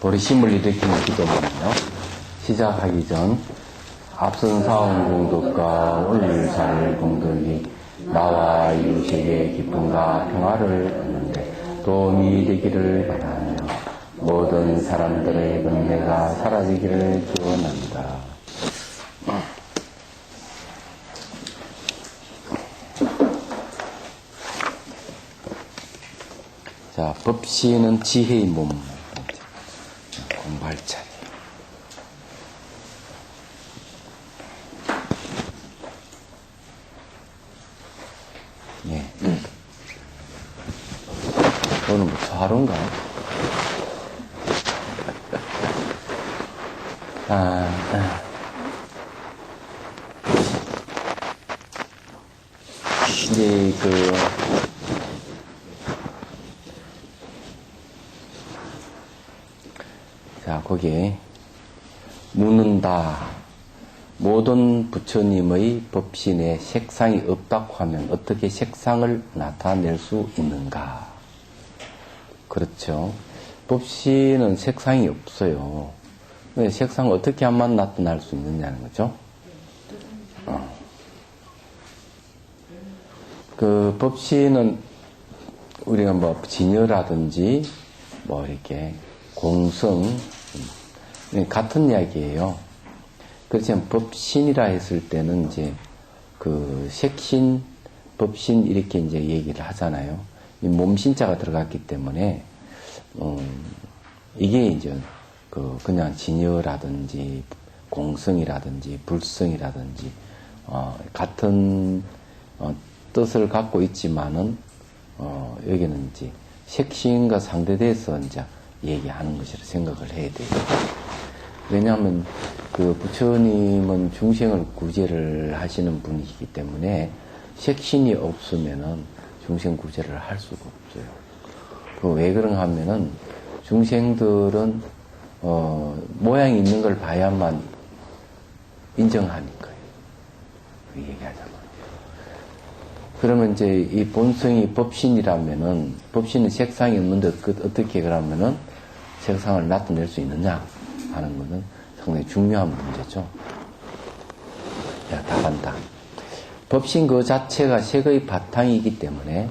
보리심을 일으키는 기도문이요. 시작하기 전 앞선 사원 공덕과 오늘 살 공덕이 나와 이웃에게 기쁨과 평화를 얻는데 도움이 되기를 바라며 모든 사람들의 번뇌가 사라지기를 기원합니다. 자, 법시는 지혜의 몸. 공부할 차례. 예. 오늘 뭐 하루인가? 이제 자, 거기에 묻는다. 모든 부처님의 법신에 색상이 없다고 하면 어떻게 색상을 나타낼 수 있는가? 그렇죠. 법신은 색상이 없어요. 색상을 어떻게 하면 나타날 수 있느냐는 거죠. 그 법신은 우리가 뭐 진여라든지 뭐 이렇게 공성 같은 이야기예요. 그렇지만 법신이라 했을 때는 이제 그 색신, 법신 이렇게 이제 얘기를 하잖아요. 이 몸신자가 들어갔기 때문에 이게 이제 그냥 진여라든지 공성이라든지 불성이라든지 같은 뜻을 갖고 있지만은 여기는 이제 색신과 상대돼서 이제 얘기하는 것이라 생각을 해야 돼요. 왜냐하면 그 부처님은 중생을 구제를 하시는 분이기 때문에 색신이 없으면은 중생 구제를 할 수가 없어요. 그 왜 그런가 하면은 중생들은 모양이 있는 걸 봐야만 인정하니까요. 그 얘기하자면. 그러면 이제 이 본성이 법신이라면은 법신은 색상이 없는데 어떻게 그러면은 색상을 나타낼 수 있느냐 하는 것은 상당히 중요한 문제죠. 야, 답한다. 법신 그 자체가 색의 바탕이기 때문에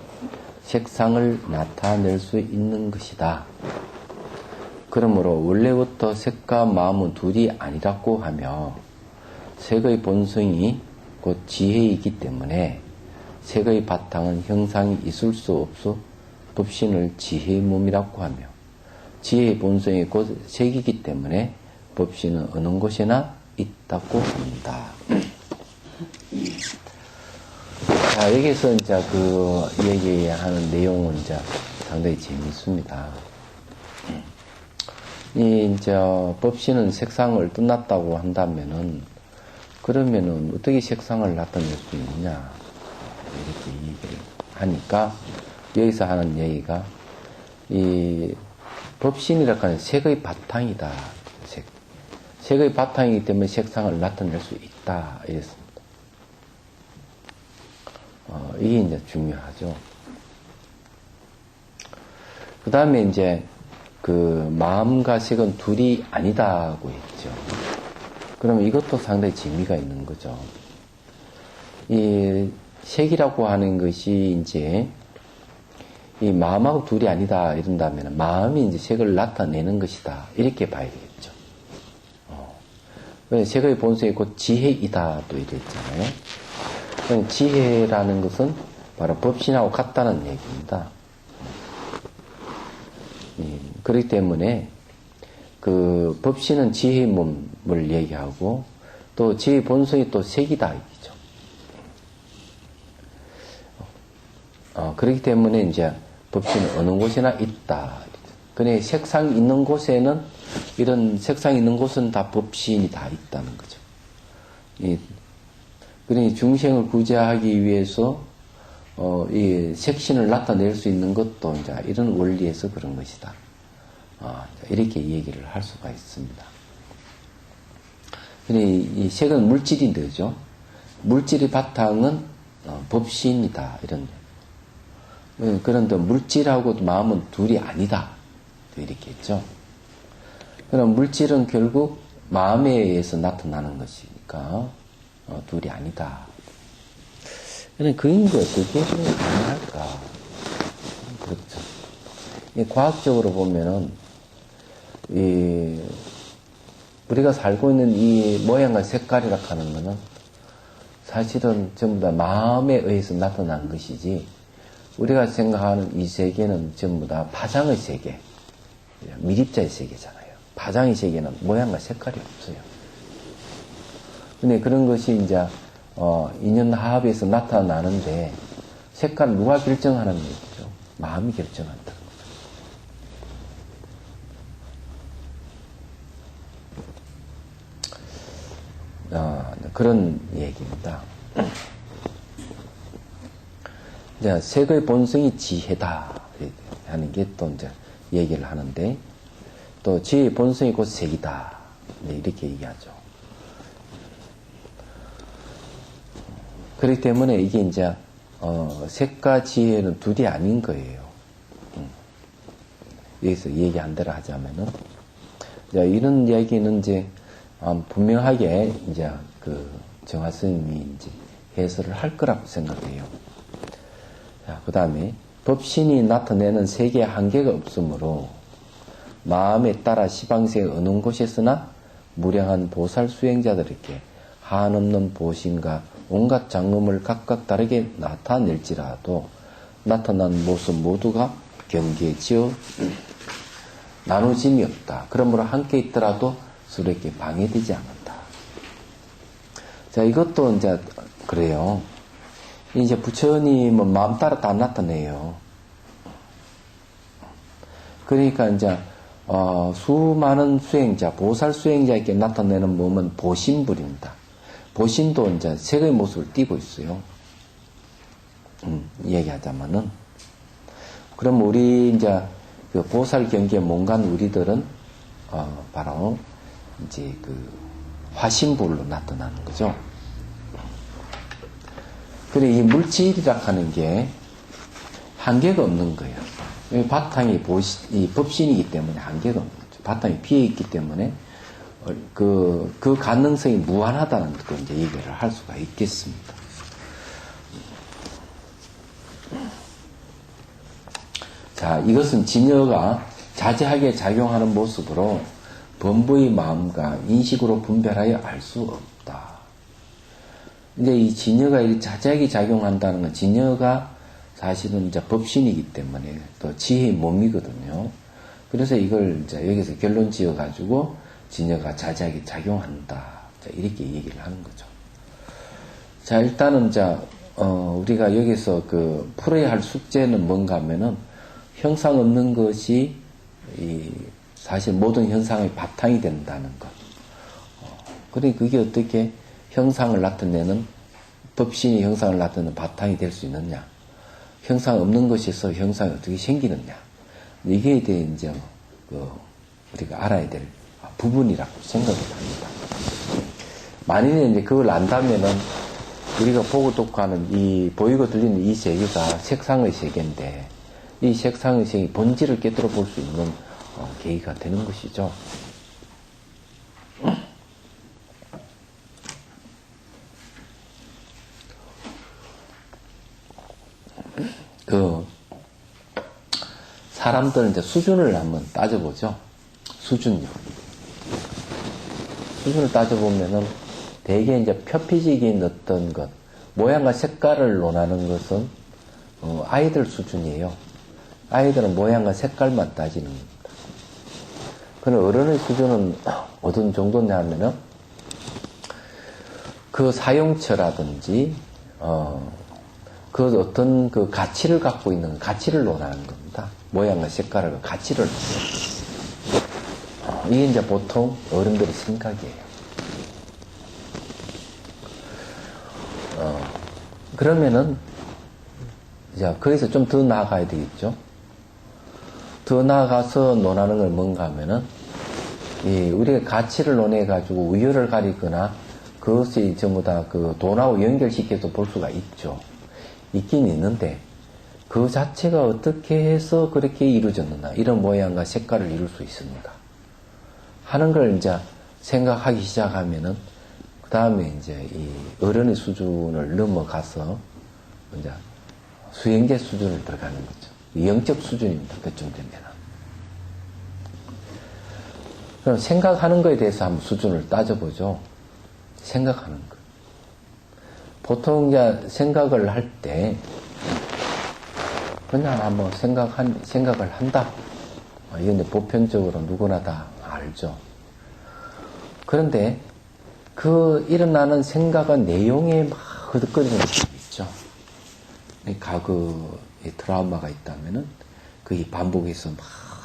색상을 나타낼 수 있는 것이다. 그러므로 원래부터 색과 마음은 둘이 아니라고 하며 색의 본성이 곧 지혜이기 때문에 색의 바탕은 형상이 있을 수 없어 법신을 지혜의 몸이라고 하며 지혜의 본성이 곧 색이기 때문에 법신은 어느 곳에나 있다고 합니다. 자, 여기서 이제 그 얘기하는 내용은 이제 상당히 재밌습니다. 이제 법신은 색상을 떠났다고 한다면은 그러면은 어떻게 색상을 나타낼 수 있느냐 이렇게 얘기를 하니까 여기서 하는 얘기가 이 법신이라고 하는 색의 바탕이다. 색의 바탕이기 때문에 색상을 나타낼 수 있다. 이랬습니다. 이게 이제 중요하죠. 그 다음에 이제 그 마음과 색은 둘이 아니다고 했죠. 그러면 이것도 상당히 재미가 있는 거죠. 이 색이라고 하는 것이 이제 이 마음하고 둘이 아니다 이런다면 마음이 이제 색을 나타내는 것이다 이렇게 봐야 되겠죠. 색의 본성이 곧 지혜이다 또 이랬잖아요. 지혜라는 것은 바로 법신하고 같다는 얘기입니다. 그렇기 때문에 그 법신은 지혜의 몸을 얘기하고 또 지혜의 본성이 또 색이다 이죠. 그렇기 때문에 이제 법신은 어느 곳에나 있다. 그래 색상이 있는 곳에는 이런 색상이 있는 곳은 다 법신이 다 있다는 거죠. 그러니 중생을 구제하기 위해서 이 색신을 나타낼 수 있는 것도 이제 이런 원리에서 그런 것이다. 이렇게 얘기를 할 수가 있습니다. 이 색은 물질인데, 그죠? 물질의 바탕은 법신이다. 이런. 그런데 물질하고 마음은 둘이 아니다. 이렇게 했죠. 그럼 물질은 결국 마음에 의해서 나타나는 것이니까 둘이 아니다. 그럼 그인데 어떻게 좀 가능할까? 그렇죠. 과학적으로 보면은 우리가 살고 있는 이 모양과 색깔이라 하는 것은 사실은 전부 다 마음에 의해서 나타난 것이지, 우리가 생각하는 이 세계는 전부 다 파장의 세계, 미립자의 세계잖아요. 파장의 세계는 모양과 색깔이 없어요. 근데 그런 것이 이제 인연화합에서 나타나는데, 색깔 누가 결정하는 얘기죠? 마음이 결정한다는 거죠. 그런 얘기입니다. 이제 색의 본성이 지혜다 하는 게 또 이제 얘기를 하는데, 또 지혜의 본성이 곧 색이다 이렇게 얘기하죠. 그렇기 때문에 이게 이제 색과 지혜는 둘이 아닌 거예요. 여기서 얘기한 대로 하자면은, 이런 이야기는 이제 분명하게 이제 그 정화 스님이 이제 해설을 할 거라고 생각해요. 자, 그 다음에 법신이 나타내는 세계에 한계가 없으므로 마음에 따라 시방세에 어느 곳에서나 무량한 보살 수행자들에게 한없는 보신과 온갖 장엄을 각각 다르게 나타낼지라도 나타난 모습 모두가 경계에 지어 나누짐이 없다. 그러므로 함께 있더라도 서로에게 방해되지 않는다. 자, 이것도 이제 그래요. 이제 부처님은 마음 따라 다 나타내요. 그러니까 이제 수많은 수행자, 보살 수행자에게 나타내는 몸은 보신불입니다. 보신도 이제 색의 모습을 띠고 있어요. 얘기하자면은. 그럼 우리 이제 그 보살 경계에 몸간 우리들은 바로 이제 그 화신불로 나타나는 거죠. 그래, 이 물질이라 하는 게 한계가 없는 거예요. 바탕이 이 법신이기 때문에 한계가 없는 거죠. 바탕이 비어있기 때문에 그 가능성이 무한하다는 것도 이제 얘기를 할 수가 있겠습니다. 자, 이것은 진여가 자제하게 작용하는 모습으로 범부의 마음과 인식으로 분별하여 알 수 없다. 이제 이 진여가 자제하게 작용한다는 건, 진여가 사실은 이제 법신이기 때문에 또 지혜의 몸이거든요. 그래서 이걸 이제 여기서 결론 지어가지고 진여가 자제하게 작용한다. 자, 이렇게 얘기를 하는 거죠. 자, 일단은 우리가 여기서 그 풀어야 할 숙제는 뭔가 하면은, 형상 없는 것이 사실 모든 현상의 바탕이 된다는 것. 그러니까 그게 어떻게 형상을 나타내는, 법신이 형상을 나타내는 바탕이 될 수 있느냐. 형상 없는 것에서 형상이 어떻게 생기느냐. 이게 대해 이제 우리가 알아야 될 부분이라고 생각을 합니다. 만일에 이제 그걸 안다면은 우리가 보고 듣고 하는 이 보이고 들리는 이 세계가 색상의 세계인데, 이 색상의 세계 본질을 깨뜨려 볼 수 있는 계기가 되는 것이죠. 사람들 이제 수준을 한번 따져보죠. 수준요. 수준을 따져보면은 대개 이제 표피적인 어떤 것, 모양과 색깔을 논하는 것은 아이들 수준이에요. 아이들은 모양과 색깔만 따지는 겁니다. 그럼 어른의 수준은 어떤 정도냐 하면은 그 사용처라든지 그 어떤 그 가치를 갖고 있는 가치를 논하는 겁니다. 모양과 색깔을 가치를 이게 이제 보통 어른들의 생각이에요. 그러면은 이제 거기서 좀 더 나아가야 되겠죠. 더 나아가서 논하는 건 뭔가 하면은 우리가 가치를 논해 가지고 우열을 가리거나 그것이 전부 다 그 돈하고 연결시켜서 볼 수가 있죠. 있긴 있는데 그 자체가 어떻게 해서 그렇게 이루어졌느냐, 이런 모양과 색깔을 이룰 수 있습니까? 하는 걸 이제 생각하기 시작하면은, 그 다음에 이제 이 어른의 수준을 넘어가서 이제 수행제 수준을 들어가는 거죠. 영적 수준입니다. 그쯤 되면은. 그럼 생각하는 거에 대해서 한번 수준을 따져보죠. 생각하는 거. 보통 이제 생각을 할 때, 그냥 한번 생각을 한다. 이건 이제 보편적으로 누구나 다 알죠. 그런데 그 일어나는 생각은 내용에 막 흐득거리는 사람이 있죠. 과거에 트라우마가 있다면은 그게 반복해서 막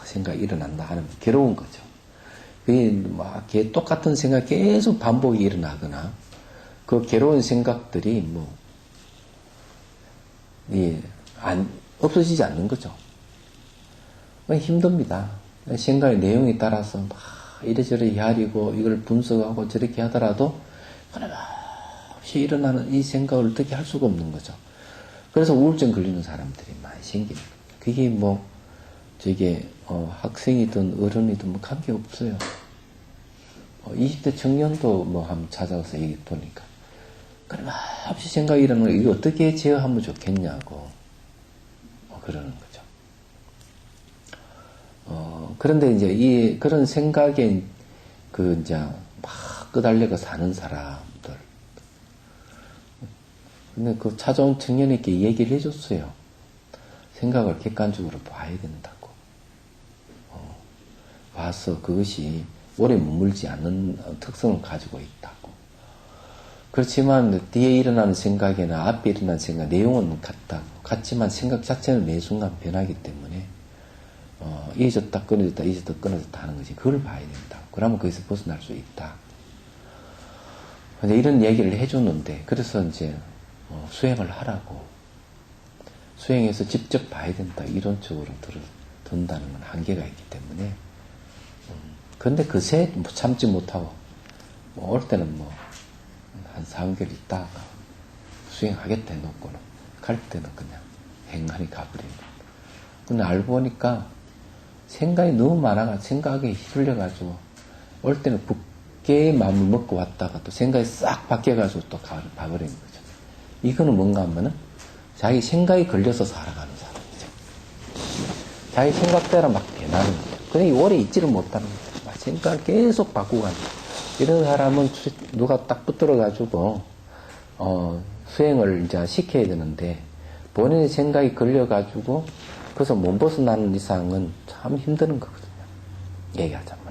생각이 일어난다 하는 괴로운 거죠. 그게 막 똑같은 생각이 계속 반복이 일어나거나 그 괴로운 생각들이 없어지지 않는 거죠. 힘듭니다. 생각의 내용에 따라서 막 이래저래 헤아리고 이걸 분석하고 저렇게 하더라도 끊임없이 일어나는 이 생각을 어떻게 할 수가 없는 거죠. 그래서 우울증 걸리는 사람들이 많이 생깁니다. 그게 학생이든 어른이든 관계없어요. 20대 청년도 한번 찾아가서 얘기 보니까 끊임없이 생각이 일어나는 거 이거 어떻게 제어하면 좋겠냐고 그러는 거죠. 그런데 이제 그런 생각에 이제 막 끄달려가 사는 사람들. 근데 그 찾아온 청년에게 얘기를 해줬어요. 생각을 객관적으로 봐야 된다고. 봐서 그것이 오래 머물지 않는 특성을 가지고 있다고. 그렇지만 뒤에 일어나는 생각이나 앞에 일어나는 생각, 내용은 같다고. 같지만 생각 자체는 매 순간 변하기 때문에 이어졌다 끊어졌다 이어졌다 끊어졌다 하는 거지. 그걸 봐야 된다. 그러면 거기서 벗어날 수 있다. 이런 얘기를 해줬는데 그래서 이제 수행을 하라고. 수행해서 직접 봐야 된다. 이론적으로 든다는 건 한계가 있기 때문에. 그런데 그새 참지 못하고 올 때는 한 3개월 있다가 수행하겠다 해놓고는 갈 때는 그냥 행간히 가버리는 거예요. 근데 알고 보니까 생각이 너무 많아가 생각에 휘둘려가지고 올 때는 굳게 마음을 먹고 왔다가 또 생각이 싹 바뀌어가지고 또 가버리는 거죠. 이거는 뭔가 하면은 자기 생각이 걸려서 살아가는 사람이죠. 자기 생각대로 막 변하는 거죠. 그러니까 오래 있지를 못하는 거죠. 생각을 계속 바꾸고 가는 거죠. 이런 사람은 누가 딱 붙들어가지고 수행을 이제 시켜야 되는데 본인의 생각이 걸려가지고 그래서 못 벗어나는 이상은 참 힘드는 거거든요. 얘기하자면.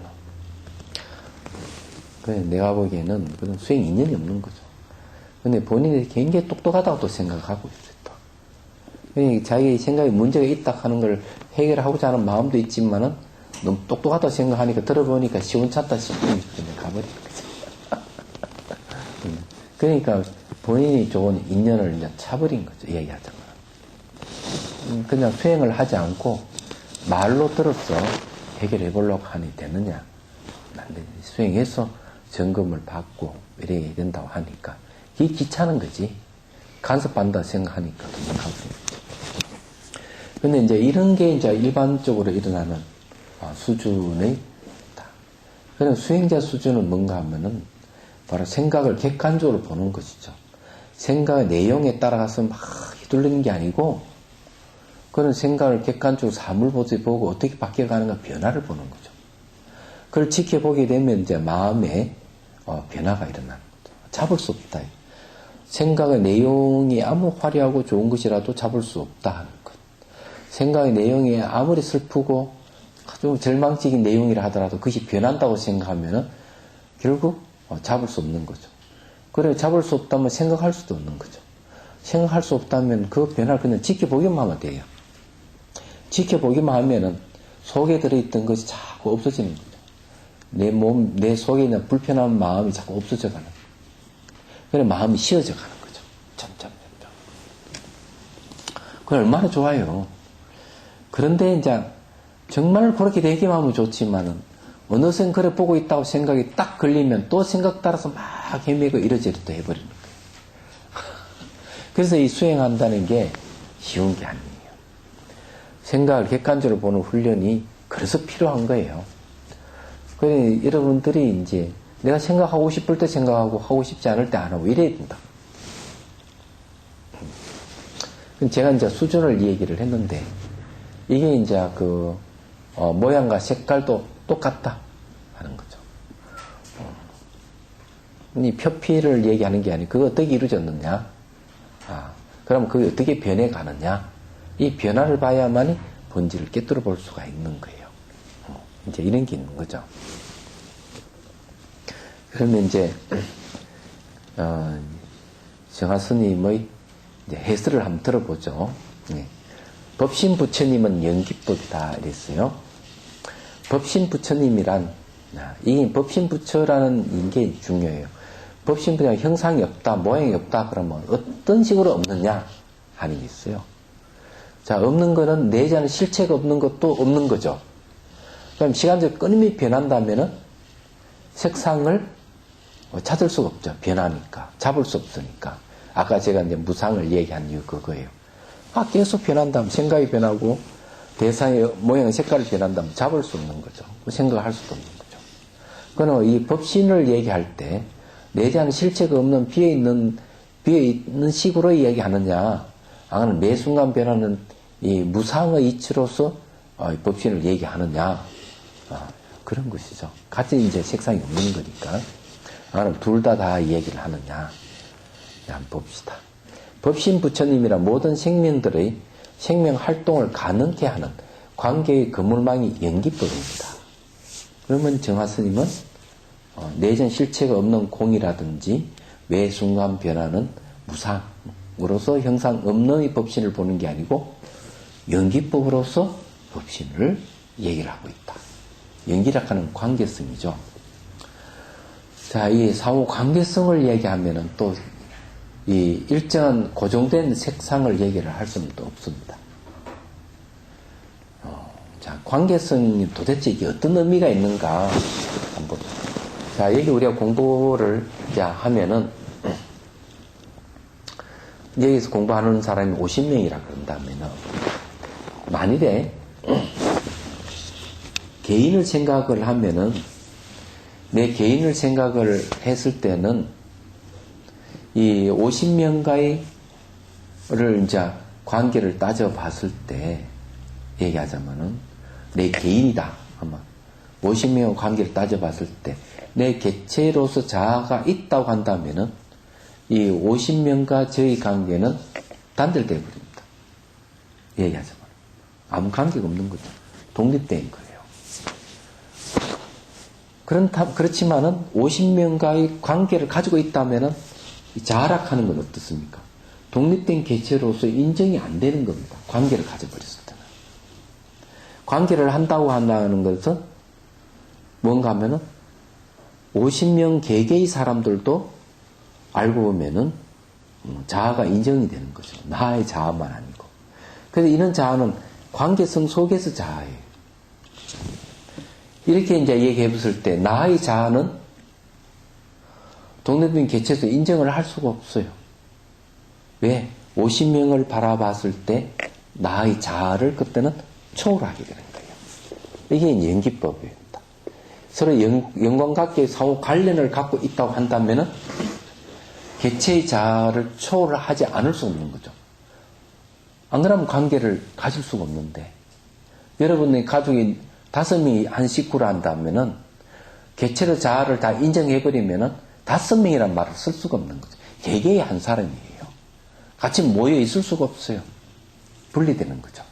그래서 내가 보기에는 그런 수행 인연이 없는 거죠. 근데 본인이 굉장히 똑똑하다고 또 생각하고 있어요. 또. 그러니까 자기 생각에 문제가 있다 하는 걸 해결하고자 하는 마음도 있지만은 너무 똑똑하다고 생각하니까 들어보니까 시원찮다 싶으면 그냥 가버리는 거죠. 그러니까 본인이 좋은 인연을 이제 차버린 거죠. 얘기하자면. 그냥 수행을 하지 않고 말로 들어서 해결해 보려고 하니 되느냐. 수행해서 점검을 받고 이래야 된다고 하니까 이게 귀찮은 거지. 간섭한다 생각하니까 도망가버리는 거죠. 근데 이제 이런 게 이제 일반적으로 일어나는 수준의 그냥 수행자 수준은 뭔가 하면은 바로 생각을 객관적으로 보는 것이죠. 생각의 내용에 따라가서 막 휘둘리는 게 아니고 그런 생각을 객관적으로 사물보지 보고 어떻게 바뀌어가는가 변화를 보는 거죠. 그걸 지켜보게 되면 이제 마음에 변화가 일어나는 거죠. 잡을 수 없다. 생각의 내용이 아무 화려하고 좋은 것이라도 잡을 수 없다 하는 것. 생각의 내용이 아무리 슬프고 좀 절망적인 내용이라 하더라도 그것이 변한다고 생각하면 결국 잡을 수 없는 거죠. 그래 잡을 수 없다면 생각할 수도 없는 거죠. 생각할 수 없다면 그 변화를 그냥 지켜보기만 하면 돼요. 지켜보기만 하면은 속에 들어있던 것이 자꾸 없어지는 거죠. 내 속에 있는 불편한 마음이 자꾸 없어져 가는 거예요. 그래 마음이 쉬어져 가는 거죠. 점점. 그건 얼마나 좋아요. 그런데 이제 정말 그렇게 되기만 하면 좋지만은 어느새 그래 보고 있다고 생각이 딱 걸리면 또 생각 따라서 막 헤매고 이러저러 또 해버리는 거예요. 그래서 이 수행한다는 게 쉬운 게 아니에요. 생각을 객관적으로 보는 훈련이 그래서 필요한 거예요. 그래, 여러분들이 이제 내가 생각하고 싶을 때 생각하고 하고 싶지 않을 때 안 하고 이래야 된다. 제가 이제 수준을 얘기를 했는데, 이게 이제 모양과 색깔도 똑같다 하는 거죠. 이 표피를 얘기하는 게 아니고, 그거 어떻게 이루어졌느냐? 그럼 그게 어떻게 변해가느냐? 이 변화를 봐야만이 본질을 깨뜨려 볼 수가 있는 거예요. 이제 이런 게 있는 거죠. 그러면 이제, 정화 스님의 이제 해설을 한번 들어보죠. 네. 법신 부처님은 연기법이다 이랬어요. 법신 부처님이란, 이 법신 부처라는 게 중요해요. 법신 부처는 형상이 없다, 모양이 없다 그러면 어떤 식으로 없느냐 하는 게 있어요. 자, 없는 거는 내지 않은 실체가 없는 것도 없는 거죠. 그럼 시간적 끊임이 변한다면은 색상을 찾을 수가 없죠. 변하니까. 잡을 수 없으니까. 아까 제가 이제 무상을 얘기한 이유 그거예요. 계속 변한다면 생각이 변하고 대상의 모양, 색깔이 변한다면 잡을 수 없는 거죠. 생각할 수도 없는 거죠. 그러나 이 법신을 얘기할 때 내지 않은 실체가 없는 비어있는 식으로 얘기하느냐, 아니면 매 순간 변하는 이 무상의 이치로서 법신을 얘기하느냐, 그런 것이죠. 같이 이제 색상이 없는 거니까. 아니면 둘 다 얘기를 하느냐. 한번 봅시다. 법신 부처님이란 모든 생명들의 생명 활동을 가능케 하는 관계의 그물망이 연기법입니다. 그러면 정화 스님은 내전 실체가 없는 공이라든지 매 순간 변하는 무상으로서 형상 없는 법신을 보는 게 아니고 연기법으로서 법신을 얘기를 하고 있다. 연기라 하는 관계성이죠. 자, 이 사후 관계성을 얘기하면은 또 이 일정한 고정된 색상을 얘기를 할 수는 또 없습니다. 자, 관계성이 도대체 이게 어떤 의미가 있는가 한번. 자, 여기 우리가 공부를 하면은 여기서 공부하는 사람이 50명이라 그런다면은 만일에 개인을 생각을 하면은 내 개인을 생각을 했을 때는 이 50명과의 이제 관계를 따져봤을 때 얘기하자면은 내 개인이다. 아마 50명의 관계를 따져봤을 때 내 개체로서 자아가 있다고 한다면은 이 50명과 저의 관계는 단절되어 버립니다. 얘기하자면 아무 관계가 없는 거죠. 독립된 거예요. 그렇지만은 50명과의 관계를 가지고 있다면은 자아락하는 건 어떻습니까? 독립된 개체로서 인정이 안 되는 겁니다. 관계를 가져버렸을 때는. 관계를 한다고 한다는 것은 뭔가 하면은 50명 개개의 사람들도 알고 보면은 자아가 인정이 되는 거죠. 나의 자아만 아니고. 그래서 이런 자아는 관계성 속에서 자아예요. 이렇게 이제 얘기해 봤을 때 나의 자아는 독립된 개체에서 인정을 할 수가 없어요. 왜? 50명을 바라봤을 때 나의 자아를 그때는 초월하게 되는 거예요. 이게 연기법입니다. 서로 연관관계의 사후 관련을 갖고 있다고 한다면은 개체의 자아를 초월하지 않을 수 없는 거죠. 안 그러면 관계를 가질 수가 없는데 여러분의 가족이 5명이 한 식구라 한다면은 개체의 자아를 다 인정해버리면은 5명이란 말을 쓸 수가 없는 거죠. 개개의 한 사람이에요. 같이 모여 있을 수가 없어요. 분리되는 거죠.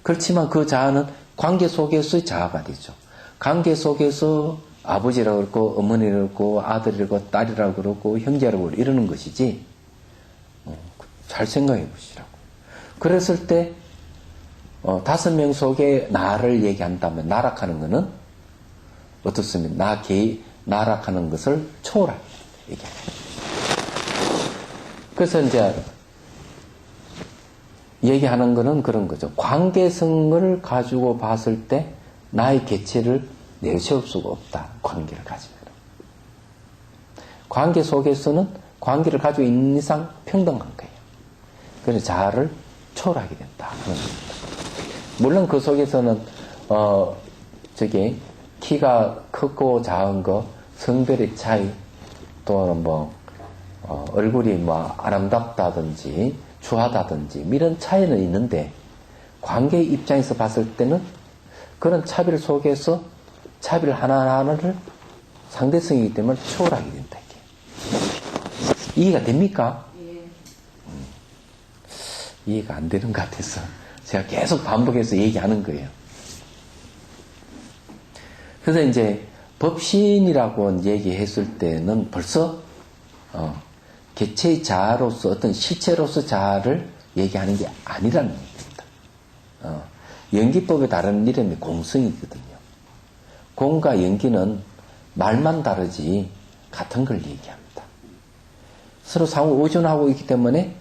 그렇지만 그 자아는 관계 속에서의 자아가 되죠. 관계 속에서 아버지라고 그러고 어머니라고 그러고 아들이라고 그러고 딸이라고 그러고 형제라고 그러고 이러는 것이지. 잘 생각해 보시라고. 그랬을 때 5명 속에 나를 얘기한다면 나락하는 것은 어떻습니까? 나락하는 것을 초월하게 얘기합니다. 그래서 이제 얘기하는 것은 그런 거죠. 관계성을 가지고 봤을 때 나의 개체를 내세울 수가 없다. 관계를 가지면. 관계 속에서는 관계를 가지고 있는 이상 평등한 거예요. 그래서 자아를 초월하게 된다. 그런 겁니다. 물론 그 속에서는 키가 크고 작은 거, 성별의 차이, 또는 얼굴이 아름답다든지, 추하다든지, 이런 차이는 있는데, 관계 입장에서 봤을 때는 그런 차별 속에서 차별 하나하나를 상대성이기 때문에 초월하게 된다. 이게. 이해가 됩니까? 예. 이해가 안 되는 것 같아서 제가 계속 반복해서 얘기하는 거예요. 그래서 이제 법신이라고 얘기했을 때는 벌써 개체의 자아로서 어떤 실체로서 자아를 얘기하는 게 아니라는 얘기입니다. 연기법의 다른 이름이 공성이거든요. 공과 연기는 말만 다르지 같은 걸 얘기합니다. 서로 상호 의존하고 있기 때문에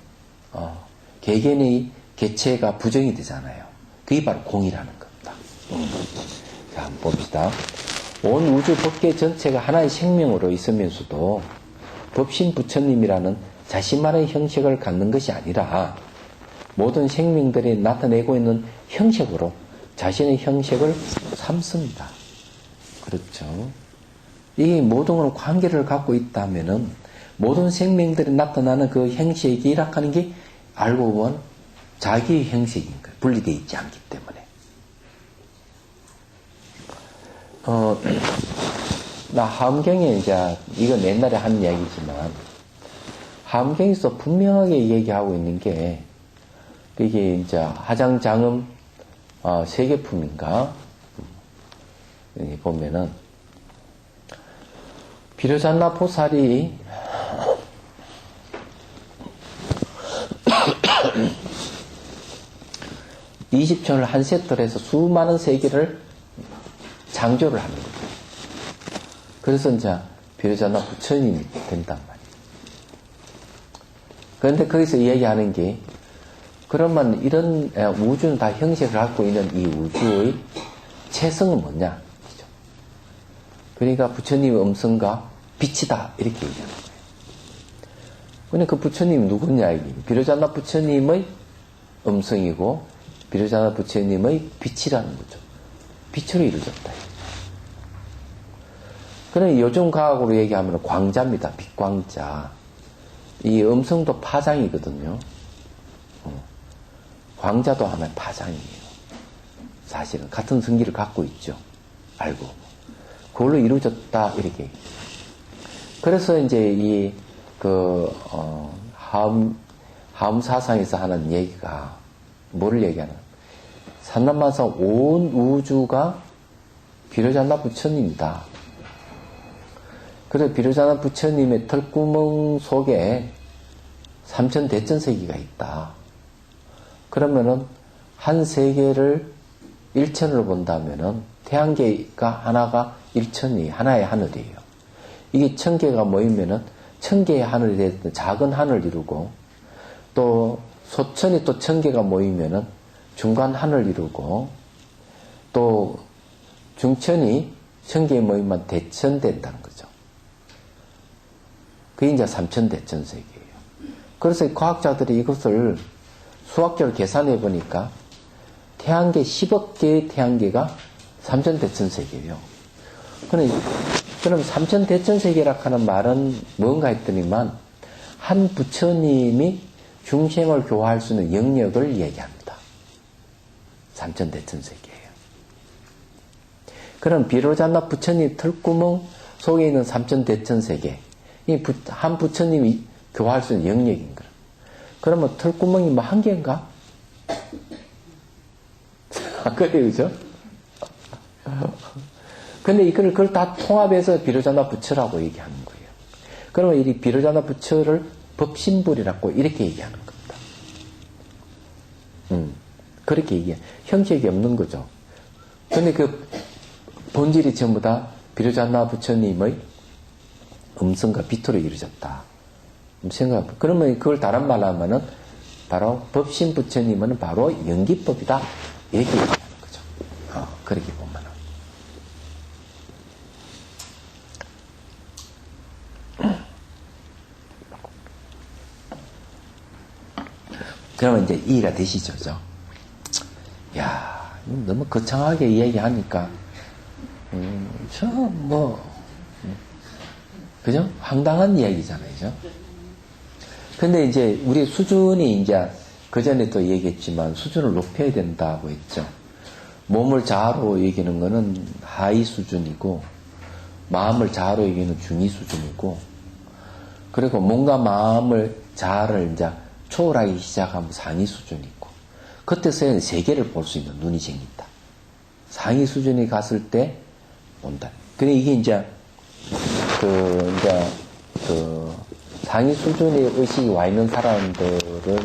개개인의 개체가 부정이 되잖아요. 그게 바로 공이라는 겁니다. 자, 한번 봅시다. 온 우주 법계 전체가 하나의 생명으로 있으면서도 법신 부처님이라는 자신만의 형식을 갖는 것이 아니라 모든 생명들이 나타내고 있는 형식으로 자신의 형식을 삼습니다. 그렇죠. 이 모든 관계를 갖고 있다면은 모든 생명들이 나타나는 그 형식이 일학하는 게 알고 보면 자기의 형식인 거예요. 분리되어 있지 않기 때문에. 나 하엄경에 이제 이건 옛날에 한 이야기지만 하엄경에서 분명하게 얘기하고 있는 게 이게 이제 하장장음 세계품인가 여기 보면은 비로자나 보살이 (20천을) 한 세트로 해서 수많은 세계를 창조를 하는 거예요. 그래서 이제 비로자나 부처님이 된단 말이에요. 그런데 거기서 이야기하는 게 그러면 이런 우주는 다 형식을 갖고 있는 이 우주의 체성은 뭐냐? 그죠? 그러니까 부처님의 음성과 빛이다 이렇게 얘기하는 거예요. 근데 그 부처님이 누구냐 이게 비로자나 부처님의 음성이고 비로자나 부처님의 빛이라는 거죠. 빛으로 이루어졌다. 그럼 요즘 과학으로 얘기하면 광자입니다. 빛광자. 이 음성도 파장이거든요. 광자도 하나의 파장이에요. 사실은 같은 성기를 갖고 있죠. 알고. 그걸로 이루어졌다 이렇게. 그래서 이제 하엄 사상에서 하는 얘기가 뭐를 얘기하나? 산란만상 온 우주가 비로자나 부처님이다. 그래서 비로자나 부처님의 털구멍 속에 삼천대천세계가 있다. 그러면은 한 세계를 일천으로 본다면은 태양계가 하나가 일천이 하나의 하늘이에요. 이게 천개가 모이면은 천개의 하늘이 되는 작은 하늘을 이루고 또 소천이 또 천개가 모이면은 중간 하늘을 이루고 또 중천이 천개에 모이면 대천 된다는 거죠. 그게 이제 삼천대천세계예요. 그래서 과학자들이 이것을 수학적으로 계산해 보니까 태양계 10억 개의 태양계가 삼천대천세계예요. 그럼 삼천대천세계라 하는 말은 뭔가 했더니만 한 부처님이 중생을 교화할 수 있는 영역을 얘기합니다. 삼천대천세계예요. 그럼 비로자나 부처님 털구멍 속에 있는 삼천대천세계 이 한 부처님이 교화할 수 있는 영역인 거예요. 그러면 털구멍이 뭐 한 개인가? 그래요, 그죠? 근데 그걸 다 통합해서 비로자나 부처라고 얘기하는 거예요. 그러면 이 비로자나 부처를 법신불이라고 이렇게 얘기하는 겁니다. 그렇게 얘기해. 형식이 없는 거죠. 근데 그 본질이 전부 다 비로자나 부처님의 음성과 빛으로 이루어졌다. 그러면 그걸 다른 말로 하면은 바로 법신 부처님은 바로 연기법이다. 이렇게 얘기하는 거죠. 그렇게 보면은. 그러면 이제 이해가 되시죠? 야, 너무 거창하게 이야기하니까 참, 뭐, 그죠? 황당한 이야기잖아요. 그죠? 근데 이제 우리 수준이 이제 그 전에 또 얘기했지만 수준을 높여야 된다고 했죠. 몸을 자아로 여기는 거는 하위 수준이고, 마음을 자아로 여기는 중위 수준이고, 그리고 몸과 마음을 자아를 이제 초월하기 시작하면 상위 수준이 있고, 그때서야 세계를 볼 수 있는 눈이 생긴다. 상위 수준에 갔을 때 본다. 그래 이게 이제 상위 수준의 의식이 와 있는 사람들은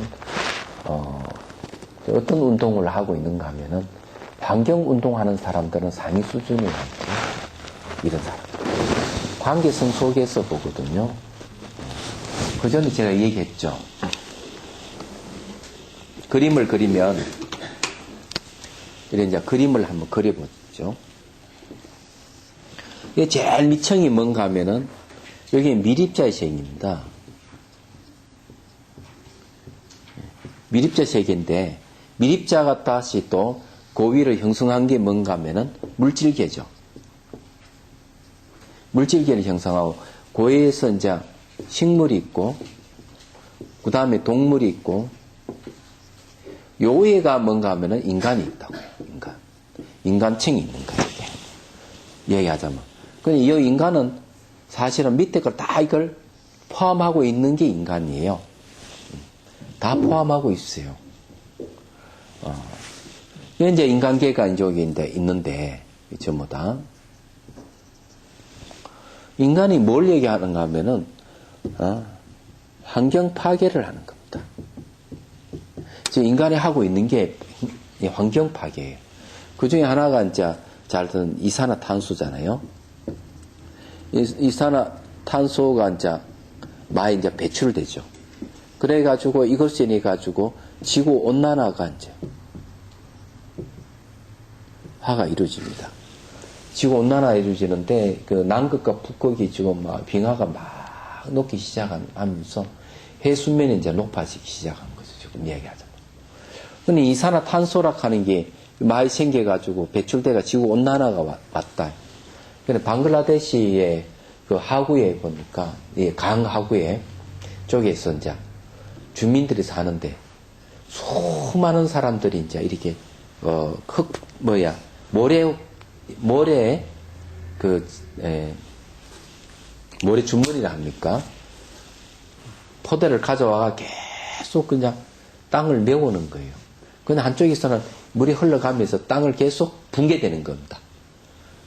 어떤 운동을 하고 있는가 하면은 환경 운동하는 사람들은 상위 수준이 와 있고 이런 사람들. 관계성 속에서 보거든요. 그 전에 제가 얘기했죠. 그림을 그리면 이런 이제 그림을 한번 그려보죠. 이게 제일 밑층이 뭔가 하면은 여기 미립자 세계입니다. 미립자 세계인데 미립자가 다시 또 고위를 형성한 게 뭔가 하면은 물질계죠. 물질계를 형성하고 고위에서 이제 식물이 있고 그 다음에 동물이 있고 요위가 뭔가 하면은 인간이 있다고요. 인간층이 있는 거예요. 얘기하자면. 근데 이 인간은 사실은 밑에 걸 다 이걸 포함하고 있는 게 인간이에요. 다 포함하고 있어요. 이제 인간계가 이제 여기 있는데, 전부 다. 인간이 뭘 얘기하는가 하면은, 환경 파괴를 하는 겁니다. 지금 인간이 하고 있는 게 환경 파괴예요. 그 중에 하나가 이제 잘 듣는 이산화탄소잖아요. 이산화탄소가 이제 많이 이제 배출되죠. 그래가지고 이것을 인해 가지고 지구 온난화가 이제 화가 이루어집니다. 지구 온난화 이루어지는데 그 남극과 북극이 지금 막 빙하가 막 녹기 시작하면서 해 수면이 이제 높아지기 시작한 거죠. 지금 이야기하자면. 근데 이산화탄소라 하는 게 많이 생겨가지고 배출대가 지구 온난화가 왔다. 근데 방글라데시의 그 하구에 보니까, 강 하구에 쪽에서 이제 주민들이 사는데 수많은 사람들이 이제 이렇게, 모래 주머니라 합니까? 포대를 가져와가 계속 그냥 땅을 메우는 거예요. 근데 한쪽에서는 물이 흘러가면서 땅을 계속 붕괴되는 겁니다.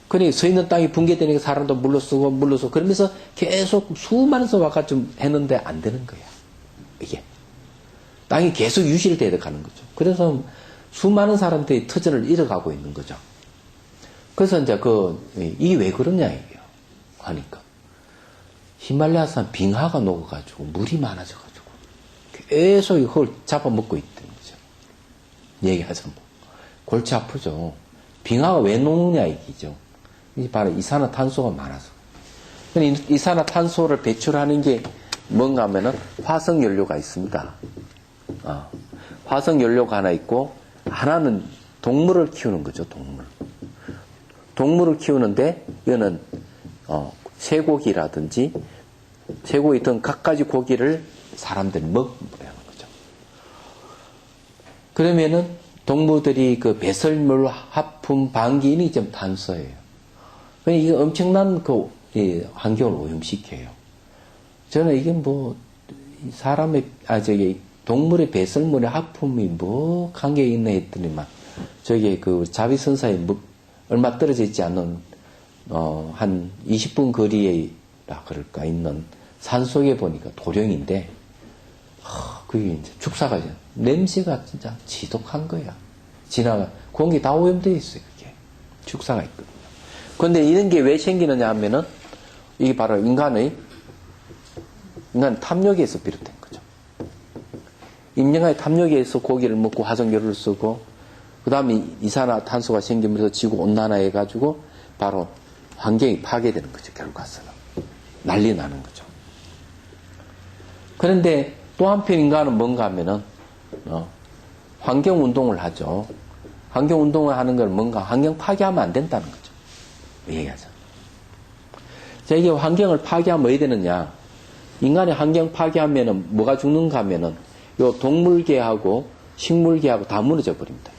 그러니 서 있는 땅이 붕괴되니까 사람도 물러서고 그러면서 계속 수많은 와가 좀 했는데 안 되는 거야. 이게. 땅이 계속 유실되어 가는 거죠. 그래서 수많은 사람들이 터전을 잃어가고 있는 거죠. 그래서 이제 이게 왜 그러냐 이게요. 하니까. 히말라야산 빙하가 녹아가지고 물이 많아져가지고 계속 이걸 잡아먹고 있다는 거죠. 얘기하자면. 골치 아프죠. 빙하가 왜 녹느냐 이기죠. 이게 바로 이산화탄소가 많아서. 이산화탄소를 배출하는 게 뭔가 하면은 화석연료가 있습니다. 화석연료가 하나 있고, 하나는 동물을 키우는 거죠, 동물. 동물을 키우는데, 이거는, 쇠고기라든지, 쇠고기 등 갖가지 고기를 사람들이 먹으라는 거죠. 그러면은, 동물들이 그 배설물, 하품, 방기인이 좀 탄소예요. 그러니까 이게 엄청난 환경을 오염시켜요. 저는 이게 동물의 배설물의 하품이 뭐 관계가 있나 했더니만, 자비선사에 얼마 떨어져 있지 않는, 한 20분 거리에라 그럴까, 있는 산 속에 보니까 도령인데, 그게 이제 축사가, 냄새가 진짜 지독한 거야. 공기 다 오염되어 있어요, 그게. 축사가 있거든요. 그런데 이런 게 왜 생기느냐 하면은, 이게 바로 인간 탐욕에서 비롯된 거죠. 인간의 탐욕에서 고기를 먹고 화석연료를 쓰고, 그 다음에 이산화탄소가 생기면서 지구 온난화 해가지고, 바로 환경이 파괴되는 거죠, 결국 가서는. 난리 나는 거죠. 그런데 또 한편 인간은 뭔가 하면은, 환경운동을 하죠. 환경운동을 하는 걸 뭔가 환경 파괴하면 안 된다는 거죠. 얘기하죠. 자, 이게 환경을 파괴하면 뭐 해야 되느냐? 인간의 환경 파괴하면은 뭐가 죽는가 하면은 요 동물계하고 식물계하고 다 무너져 버립니다.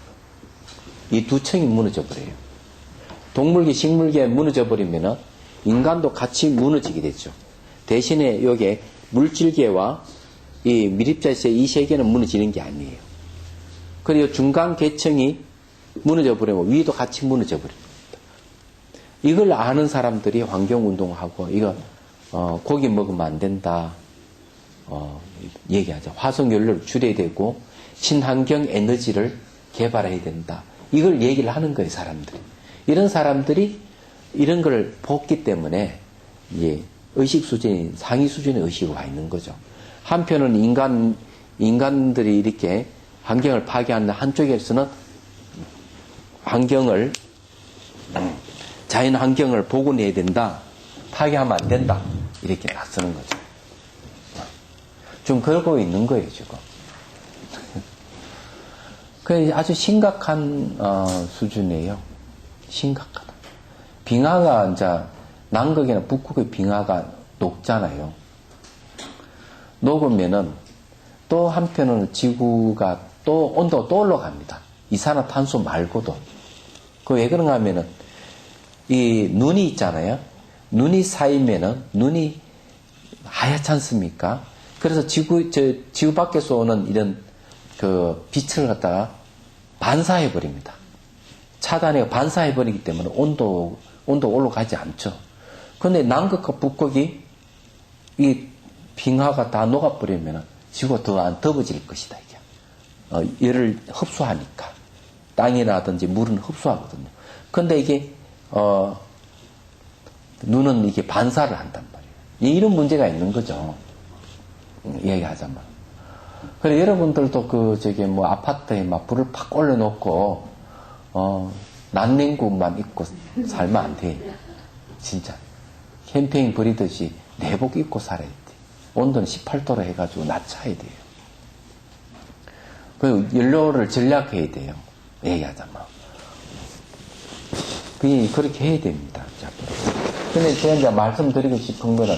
이 두 층이 무너져 버려요. 동물계, 식물계 무너져 버리면은 인간도 같이 무너지게 되죠. 대신에 요게 물질계와 이 미립자에서의 이 세계는 무너지는 게 아니에요. 그리고 중간 계층이 무너져 버리면 위도 같이 무너져 버립니다. 이걸 아는 사람들이 환경운동하고 이거 고기 먹으면 안 된다 얘기하죠. 화석연료를 줄여야 되고 친환경 에너지를 개발해야 된다. 이걸 얘기를 하는 거예요, 사람들이. 이런 사람들이 이런 걸 봤기 때문에 이제 의식 수준이 상위 수준의 의식으로 와 있는 거죠. 한편은 인간들이 이렇게 환경을 파괴하는 한쪽에서는 환경을 자연 환경을 복원해야 된다. 파괴하면 안 된다. 이렇게 나서는 거죠. 좀 그러고 있는 거예요, 지금. 그 아주 심각한 수준이에요. 심각하다. 빙하가 이제 남극이나 북극의 빙하가 녹잖아요. 녹으면은 또 한편으로는 지구가 또 온도가 또 올라갑니다. 이산화탄소 말고도. 그 왜 그런가 하면은 이 눈이 있잖아요. 눈이 쌓이면은 눈이 하얗지 않습니까? 그래서 지구 밖에서 오는 이런 그 빛을 갖다가 반사해 버립니다. 차단해 반사해 버리기 때문에 온도 올라가지 않죠. 그런데 남극과 북극이 이 빙하가 다 녹아버리면 지구가 더 안 더워질 것이다, 이게. 열을 흡수하니까. 땅이라든지 물은 흡수하거든요. 그런데 이게, 눈은 이게 반사를 한단 말이에요. 이런 문제가 있는 거죠. 얘기하자면. 그래, 여러분들도 아파트에 막 불을 팍 올려놓고, 난냉구만 입고 살면 안 돼. 진짜. 캠핑 부리듯이 내복 입고 살아야 돼. 온도는 18도로 해가지고 낮춰야 돼요. 그리고 연료를 절약해야 돼요. 얘기하자면. 그렇게 해야 됩니다. 근데 제가 이제 말씀드리고 싶은 거는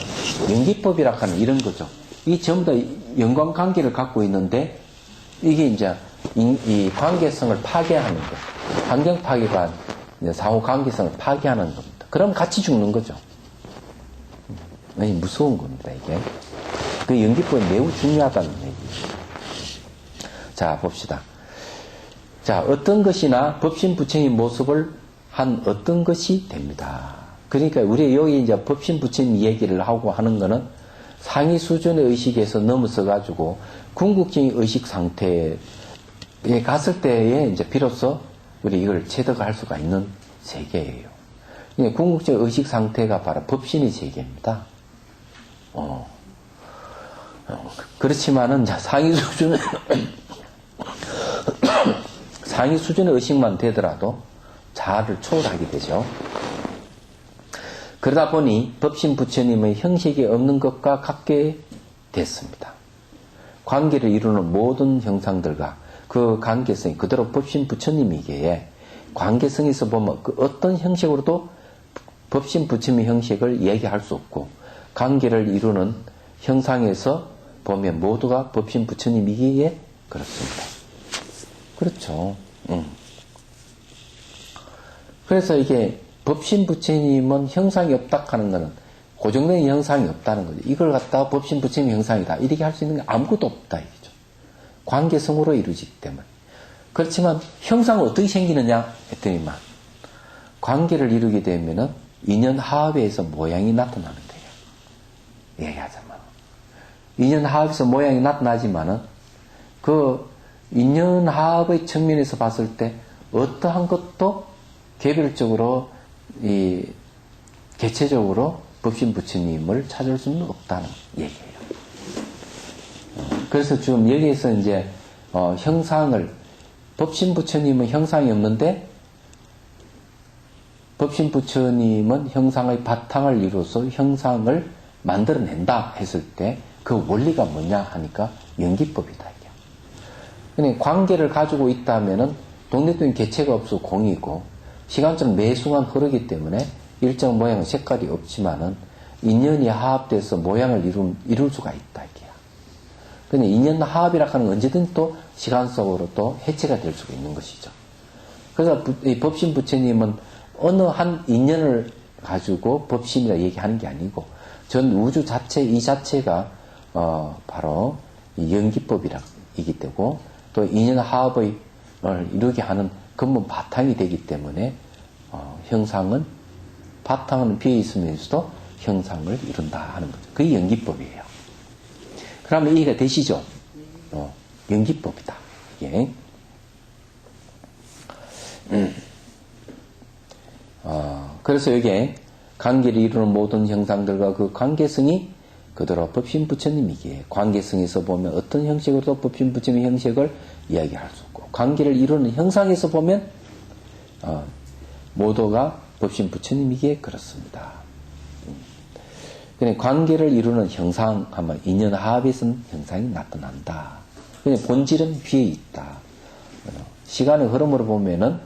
연기법이라 하는 이런 거죠. 이 전부 다 연관관계를 갖고 있는데 이게 이제 이 관계성을 파괴하는 거. 환경 파괴가 이제 상호 관계성을 파괴하는 겁니다. 그럼 같이 죽는 거죠. 무서운 겁니다, 이게. 그 연기법이 매우 중요하다는 얘기죠. 자, 봅시다. 자, 어떤 것이나 법신부처의 모습을 한 어떤 것이 됩니다. 그러니까 우리 여기 이제 법신부처님 얘기를 하고 하는 거는 상위 수준의 의식에서 넘어서 가지고 궁극적인 의식 상태에 갔을 때에 이제 비로소 우리 이걸 체득할 수가 있는 세계예요. 궁극적 의식 상태가 바로 법신의 세계입니다. 그렇지만은 상위 수준의 상위 수준의 의식만 되더라도 자아를 초월하게 되죠. 그러다 보니 법신 부처님의 형식이 없는 것과 같게 됐습니다. 관계를 이루는 모든 형상들과 그 관계성이 그대로 법신 부처님이기에 관계성에서 보면 그 어떤 형식으로도 법신 부처님의 형식을 얘기할 수 없고 관계를 이루는 형상에서 보면 모두가 법신 부처님이기에 그렇습니다. 그렇죠. 그래서 이게 법신 부처님은 형상이 없다 하는 것은 고정된 형상이 없다는 거죠. 이걸 갖다가 법신 부처님 형상이다. 이렇게 할 수 있는 게 아무것도 없다. 이거죠. 관계성으로 이루어지기 때문에. 그렇지만 형상은 어떻게 생기느냐 했더니만 관계를 이루게 되면은 인연 하합에 의해서 모양이 나타나는 거예요. 얘기하자면. 인연 하합에서 모양이 나타나지만은 그 인연 하합의 측면에서 봤을 때 어떠한 것도 개별적으로 개체적으로 법신 부처님을 찾을 수는 없다는 얘기예요. 그래서 지금 여기에서 이제 형상을 법신 부처님은 형상이 없는데 법신 부처님은 형상의 바탕을 이루어서 형상을 만들어낸다 했을 때 그 원리가 뭐냐 하니까 연기법이다. 그러니까 관계를 가지고 있다면은 독립적인 개체가 없어 공이고 시간처럼 매 순간 흐르기 때문에 일정 모양 색깔이 없지만은 인연이 화합돼서 모양을 이룰 수가 있다 이게야. 근데 인연 화합이라 하는 건 언제든 또 시간 속으로 또 해체가 될 수가 있는 것이죠. 그래서 이 법신 부처님은 어느 한 인연을 가지고 법신이라 얘기하는 게 아니고 전 우주 자체 이 자체가 바로 연기법이기 때문에 또 인연 화합을 이루게 하는 근본 바탕이 되기 때문에 형상은 바탕은 비어 있으면서도 형상을 이룬다 하는 거죠. 그게 연기법이에요. 그러면 이해가 되시죠? 연기법이다. 이게. 그래서 여기에 관계를 이루는 모든 형상들과 그 관계성이 그대로 법신 부처님이기에 관계성에서 보면 어떤 형식으로도 법신 부처님의 형식을 이야기할 수 없고 관계를 이루는 형상에서 보면 모두가 법신 부처님이기에 그렇습니다. 그냥 관계를 이루는 형상 하면 인연 화합에서는 형상이 나타난다. 그냥 본질은 비어 있다. 시간의 흐름으로 보면은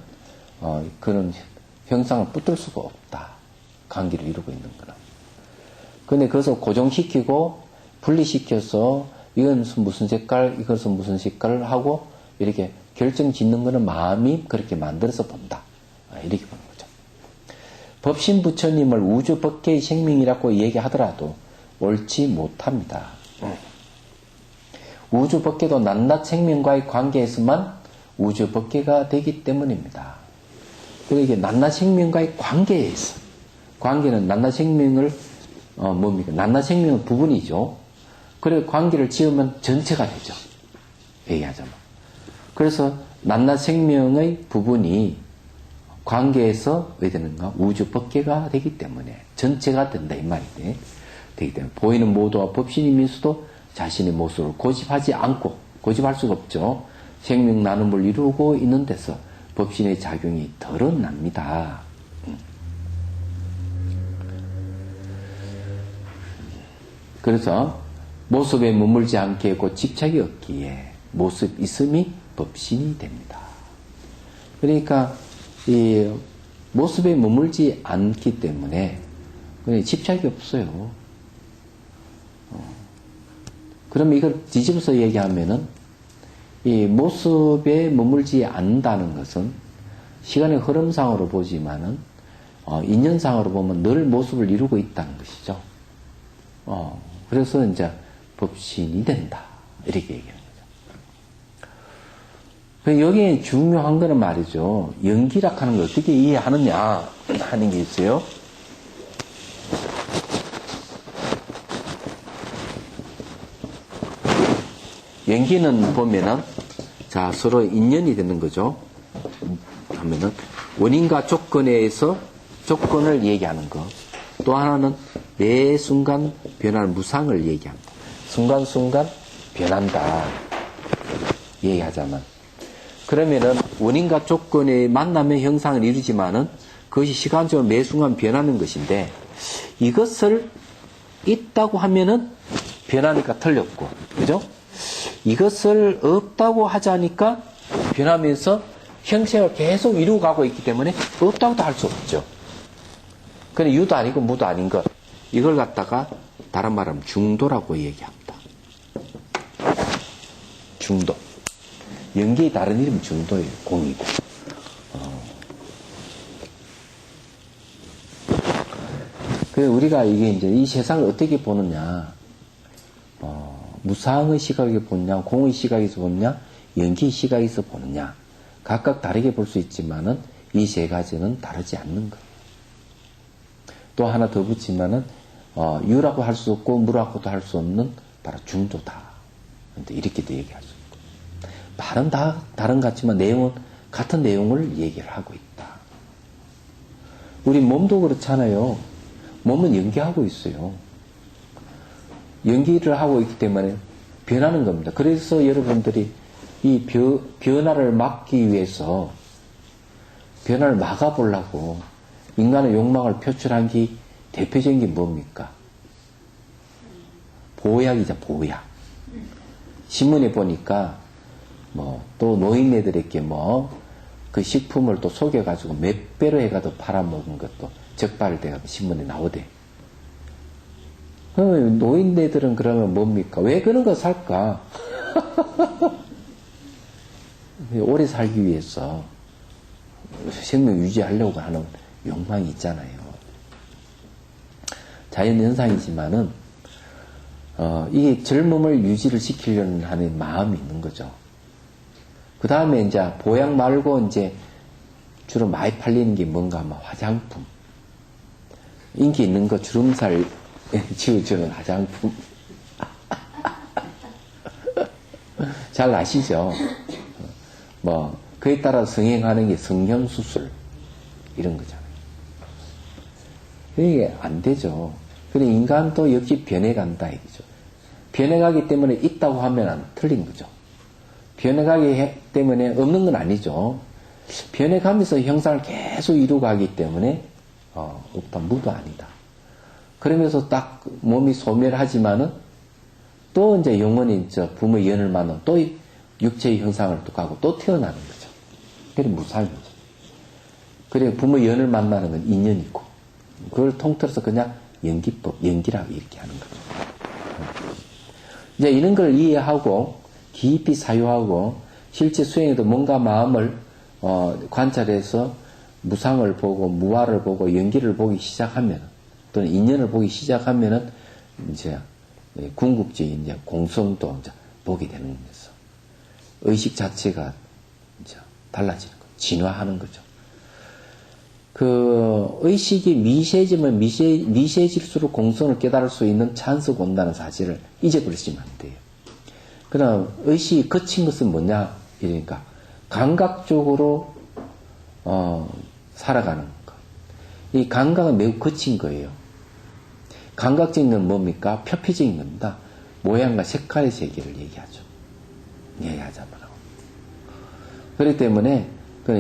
그런 형상을 붙들 수가 없다. 관계를 이루고 있는 거는. 근데 그것을 고정시키고 분리시켜서 이건 무슨 색깔, 이것은 무슨 색깔을 하고 이렇게 결정 짓는 거는 마음이 그렇게 만들어서 본다. 이렇게 보는 거죠. 법신 부처님을 우주 법계의 생명이라고 얘기하더라도 옳지 못합니다. 우주 법계도 낱낱 생명과의 관계에서만 우주 법계가 되기 때문입니다. 그리고 이게 낱낱 생명과의 관계에서 관계는 낱낱 생명을 뭡니까? 낱낱 생명은 부분이죠. 그리고 관계를 지으면 전체가 되죠. 얘기하자면. 그래서 낱낱 생명의 부분이 관계에서 왜 되는가? 우주 법계가 되기 때문에 전체가 된다 이 말이지. 되기 때문에 보이는 모두와 법신이면서도 자신의 모습을 고집하지 않고 고집할 수가 없죠. 생명 나눔을 이루고 있는 데서 법신의 작용이 드러납니다. 그래서 모습에 머물지 않게 곧 집착이 없기에 모습 있음이 법신이 됩니다. 그러니까 이 모습에 머물지 않기 때문에 집착이 없어요. 그러면 이걸 뒤집어서 얘기하면은 이 모습에 머물지 않는다는 것은 시간의 흐름상으로 보지만은 인연상으로 보면 늘 모습을 이루고 있다는 것이죠. 그래서 이제 법신이 된다. 이렇게 얘기하는 거죠. 여기에 중요한 거는 말이죠. 연기라 하는 걸 어떻게 이해하느냐 하는 게 있어요. 연기는 보면은 자 서로 인연이 되는 거죠. 하면은 원인과 조건에 의해서 조건을 얘기하는 거. 또 하나는 매 순간 변하는 무상을 얘기합니다. 순간순간 변한다. 얘기하자면. 그러면은 원인과 조건의 만남의 형상을 이루지만은 그것이 시간적으로 매 순간 변하는 것인데 이것을 있다고 하면은 변하니까 틀렸고, 그죠? 이것을 없다고 하자니까 변하면서 형식을 계속 이루고 가고 있기 때문에 없다고도 할 수 없죠. 그래 유도 아니고 무도 아닌 것. 이걸 갖다가 다른 말하면 중도라고 얘기합니다. 중도. 연기의 다른 이름이 중도예요. 공이고. 그래서 우리가 이게 이제 이 세상을 어떻게 보느냐. 무상의 시각에서 보느냐, 공의 시각에서 보느냐, 연기의 시각에서 보느냐. 각각 다르게 볼 수 있지만은 이 세 가지는 다르지 않는 거예요. 또 하나 더 붙이면은 유라고 할 수 없고 무라고도 할 수 없는 바로 중도다. 이렇게도 얘기할 수 있고. 말은 다 다른 것 같지만 내용은 같은 내용을 얘기를 하고 있다. 우리 몸도 그렇잖아요. 몸은 연기하고 있어요. 연기를 하고 있기 때문에 변하는 겁니다. 그래서 여러분들이 이 변화를 막기 위해서 변화를 막아보려고 인간의 욕망을 표출한 게 대표적인 게 뭡니까? 보약이죠, 보약. 신문에 보니까 또 노인네들에게 그 식품을 또 속여가지고 몇 배로 해가도 팔아먹은 것도 적발돼가 신문에 나오대. 노인네들은 그러면 뭡니까? 왜 그런 거 살까? 오래 살기 위해서 생명 유지하려고 하는 욕망이 있잖아요. 자연현상이지만은, 이게 젊음을 유지를 시키려는 하는 마음이 있는 거죠. 그 다음에 이제 보약 말고 이제 주로 많이 팔리는 게 뭔가 하면 화장품. 인기 있는 거 주름살 지워주는 화장품. 잘 아시죠? 뭐, 그에 따라 성행하는 게 성형수술. 이런 거잖아요. 이게 안 되죠. 그래, 인간도 역시 변해간다, 이거죠. 변해가기 때문에 있다고 하면 틀린 거죠. 변해가기 때문에 없는 건 아니죠. 변해가면서 형상을 계속 이루어가기 때문에, 없다, 무도 아니다. 그러면서 딱 몸이 소멸하지만은 또 이제 영원히 부모의 연을 만나면 또 육체의 형상을 또 가고 또 태어나는 거죠. 그게 무상이죠. 그래, 부모의 연을 만나는 건 인연이고, 그걸 통틀어서 그냥 연기법, 연기라고 이렇게 하는 거죠. 이제 이런 걸 이해하고, 깊이 사유하고, 실제 수행에도 뭔가 마음을, 관찰해서 무상을 보고, 무아를 보고, 연기를 보기 시작하면, 또는 인연을 보기 시작하면은, 이제, 궁극적인 이제 공성도 이제 보게 되는 거죠. 의식 자체가 이제 달라지는 거죠. 진화하는 거죠. 그, 의식이 미세해지면 미세해질수록 공성을 깨달을 수 있는 찬스가 온다는 사실을 잊어버리시면 안 돼요. 그럼 의식이 거친 것은 뭐냐? 이러니까, 감각적으로, 살아가는 것. 이 감각은 매우 거친 거예요. 감각적인 건 뭡니까? 표피적인 겁니다. 모양과 색깔의 세계를 얘기하죠. 얘기하자면. 그렇기 때문에,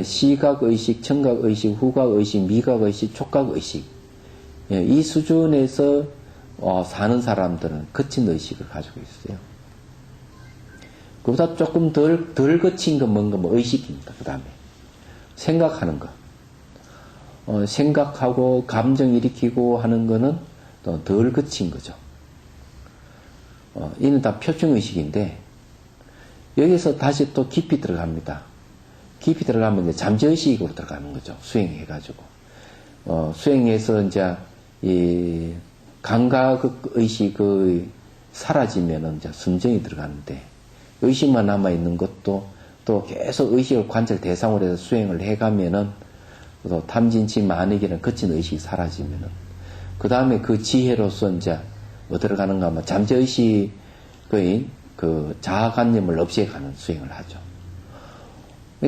시각의식, 청각의식, 후각의식, 미각의식, 촉각의식, 이 수준에서 사는 사람들은 거친 의식을 가지고 있어요. 그보다 조금 덜 거친 건 뭔가 뭐 의식입니다. 그 다음에 생각하는 거. 생각하고 감정 일으키고 하는 거는 또 덜 거친 거죠. 이는 다 표정의식인데, 여기서 다시 또 깊이 들어갑니다. 깊이 들어가면 이제 잠재의식으로 들어가는 거죠. 수행해가지고. 수행해서 이제, 이, 감각의식이 사라지면은 이제 순정이 들어가는데, 의식만 남아있는 것도 또 계속 의식을 관찰 대상으로 해서 수행을 해가면은, 또 탐진치 만익이라는 거친 의식이 사라지면은, 그 다음에 그 지혜로서 이제, 뭐 들어가는가 하면 잠재의식의 그 자아관념을 없애가는 수행을 하죠.